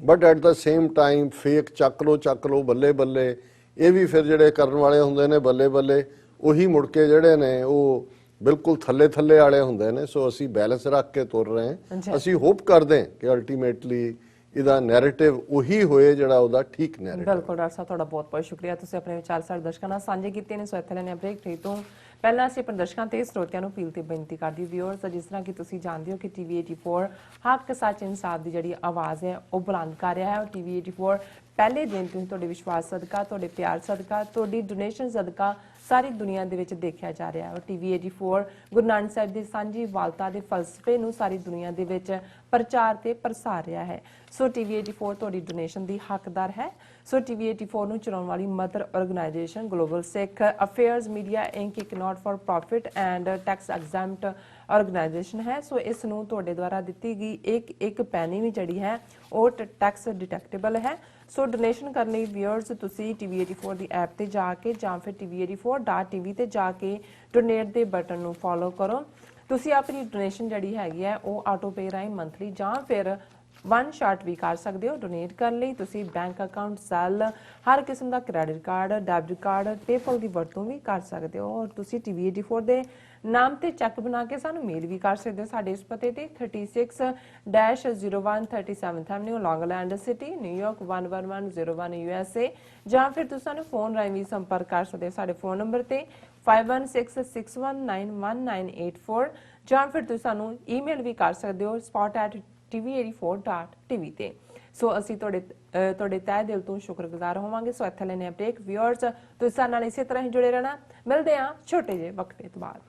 but at the same time fake ਚੱਕ ਲੋ ਬੱਲੇ ਬੱਲੇ, ਇਹ ਵੀ ਫਿਰ ਜਿਹੜੇ ਕਰਨ ਵਾਲੇ ਹੁੰਦੇ ਨੇ ਬੱਲੇ ਬੱਲੇ, ਉਹੀ ਮੁੜ ਕੇ ਜਿਹੜੇ ਨੇ ਉਹ ਬਿਲਕੁਲ ਥੱਲੇ ਥੱਲੇ ਵਾਲੇ ਹੁੰਦੇ ਨੇ, ਸੋ ਅਸੀਂ ਬੈਲੈਂਸ ਰੱਖ ਕੇ ਤੁਰ ਰਹੇ ਹਾਂ। ਅਸੀਂ ਹੋਪ ਕਰਦੇ ਹਾਂ ਕਿ ਅਲਟੀਮੇਟਲੀ ਇਹਦਾ ਨੈਰੇਟਿਵ ਉਹੀ ਹੋਏ ਜਿਹੜਾ ਉਹਦਾ ਠੀਕ ਨੈਰੇਟਿਵ। ਬਿਲਕੁਲ ਡਾਕਟਰ ਸਾਹਿਬ, ਤੁਹਾਡਾ ਬਹੁਤ ਬਹੁਤ ਸ਼ੁਕਰੀਆ, ਤੁਸੀਂ ਆਪਣੇ ਵਿਚਾਰ ਸਾਡੇ ਦਰਸ਼ਕਾਂ ਨਾਲ ਸਾਂਝੇ ਕੀਤੇ ਨੇ। ਸੋ ਇੱਥੇ ਲੈਣੇ ਬ੍ਰੇਕ ਤੇ ਤੋਂ ਪਹਿਲਾਂ ਅਸੀਂ ਆਪਣੇ ਦਰਸ਼ਕਾਂ ਤੇ ਸਰੋਤਿਆਂ ਨੂੰ ਅਪੀਲ ਤੇ ਬੇਨਤੀ ਕਰਦੀ ਵਿਊਅਰਸ, ਜਿਸ ਤਰ੍ਹਾਂ ਕਿ ਤੁਸੀਂ ਜਾਣਦੇ ਹੋ ਕਿ ਟੀਵੀ 84 ਹੱਕ ਸੱਚ ਇਨਸਾਫ ਦੀ ਜਿਹੜੀ ਆਵਾਜ਼ ਹੈ ਉਹ ਬੁਲੰਦ ਕਰ ਰਿਹਾ ਹੈ। ਔਰ ਟੀਵੀ 84 ਪਹਿਲੇ ਦਿਨ ਤੋਂ ਹੀ ਤੁਹਾਡੇ ਵਿਸ਼ਵਾਸ ਸਦਕਾ, ਤੁਹਾਡੇ ਪਿਆਰ ਸਦਕਾ, ਤੁਹਾਡੀ ਡੋਨੇਸ਼ਨ ਸਦਕਾ ਸਾਰੀ ਦੁਨੀਆ ਦੇ ਵਿੱਚ ਦੇਖਿਆ ਜਾ ਰਿਹਾ ਹੈ। ਔਰ ਟੀਵੀ 84 ਗੁਰੂ ਨਾਨਕ ਸਾਹਿਬ ਦੀ ਸਾਂਝੀ ਵਾਲਤਾ ਦੇ ਫਲਸਫੇ ਨੂੰ ਸਾਰੀ ਦੁਨੀਆ ਦੇ ਵਿੱਚ ਪ੍ਰਚਾਰ ਤੇ ਪ੍ਰਸਾਰ ਰਿਹਾ ਹੈ। ਸੋ ਟੀਵੀ 84 ਤੁਹਾਡੀ ਡੋਨੇਸ਼ਨ ਦੀ ਹੱਕਦਾਰ ਹੈ। ਸੋ ਟੀਵੀ 84 ਨੂੰ ਚਲਾਉਣ ਵਾਲੀ ਮਦਰ ਆਰਗੇਨਾਈਜੇਸ਼ਨ ਗਲੋਬਲ ਸਿੱਖ ਅਫੇਅਰਸ ਮੀਡੀਆ ਇੰਕ ਇੱਕ not for profit and tax exempt organisation ਹੈ। ਸੋ ਇਸ ਨੂੰ ਤੁਹਾਡੇ ਦੁਆਰਾ ਦਿੱਤੀ ਗਈ ਇੱਕ ਪੈਨੀ ਵੀ ਜਿਹੜੀ ਹੈ ਉਹ ਟੈਕਸ ਡਿਟੈਕਟੇਬਲ ਹੈ। ਸੋ ਡੋਨੇਸ਼ਨ ਕਰਨ ਲਈ ਵਿਅਰਸ ਤੁਸੀਂ ਟੀਵੀ 84 ਦੀ ਐਪ ਤੇ ਜਾ ਕੇ ਜਾਂ ਫਿਰ tv84.tv ਤੇ ਜਾ ਕੇ ਡੋਨੇਟ ਦੇ ਬਟਨ ਨੂੰ ਫੋਲੋ ਕਰੋ। ਤੁਸੀਂ ਆਪਣੀ ਡੋਨੇਸ਼ਨ ਜਿਹੜੀ ਹੈਗੀ ਹੈ ਉਹ ਆਟੋ ਪੇ ਰਾਹੀਂ ਮੰਥਲੀ ਜਾਂ ਫਿਰ ਵਨ ਸ਼ਾਟ ਵੀ ਕਰ ਸਕਦੇ ਹੋ। ਡੋਨੇਟ ਕਰਨ ਲਈ ਤੁਸੀਂ ਬੈਂਕ ਅਕਾਊਂਟ, ਸੈੱਲ, ਹਰ ਕਿਸਮ ਦਾ credit card, debit card, PayPal ਦੀ ਵਰਤੋਂ ਵੀ ਕਰ ਸਕਦੇ ਹੋ। ਔਰ ਤੁਸੀਂ ਟੀਵੀ 84 ਦੇ ਨਾਮ ਤੇ ਚੈੱਕ ਬਣਾ ਕੇ ਸਾਨੂੰ ਮੇਲ ਵੀ ਕਰ ਸਕਦੇ ਹੋ ਸਾਡੇ ਇਸ ਪਤੇ ਤੇ 36-01 37th Avenue, ਲੌਂਗ ਆਈਲੈਂਡ ਸਿਟੀ, ਨਿਊਯਾਰਕ 11101 USA, ਜਾਂ ਫਿਰ ਤੁਸੀਂ ਸਾਨੂੰ ਫੋਨ ਰਾਹੀਂ ਵੀ ਸੰਪਰਕ ਕਰ ਸਕਦੇ ਹੋ ਸਾਡੇ ਫੋਨ ਨੰਬਰ ਤੇ 5166191984, ਜਾਂ ਫਿਰ ਤੁਸੀਂ ਸਾਨੂੰ ਈਮੇਲ ਵੀ ਕਰ ਸਕਦੇ ਹੋ spot@tv84.tv ਤੇ। ਸੋ ਅਸੀਂ ਤੁਹਾਡੇ ਤਹਿ ਦਿਲ ਤੋਂ ਸ਼ੁਕਰਗੁਜ਼ਾਰ ਹੋਵਾਂਗੇ। ਸੋ ਇੱਥੇ ਲੈਣੇ ਬ੍ਰੇਕ ਵਿਊਅਰਸ, ਤੁਸੀਂ ਸਾਡੇ ਨਾਲ ਇਸੇ ਤਰ੍ਹਾਂ ਹੀ ਜੁੜੇ ਰਹਿਣਾ। ਮਿਲਦੇ ਹਾਂ ਛੋਟੇ ਜਿਹੇ ਵਕਫੇ ਤੋਂ ਬਾਅਦ।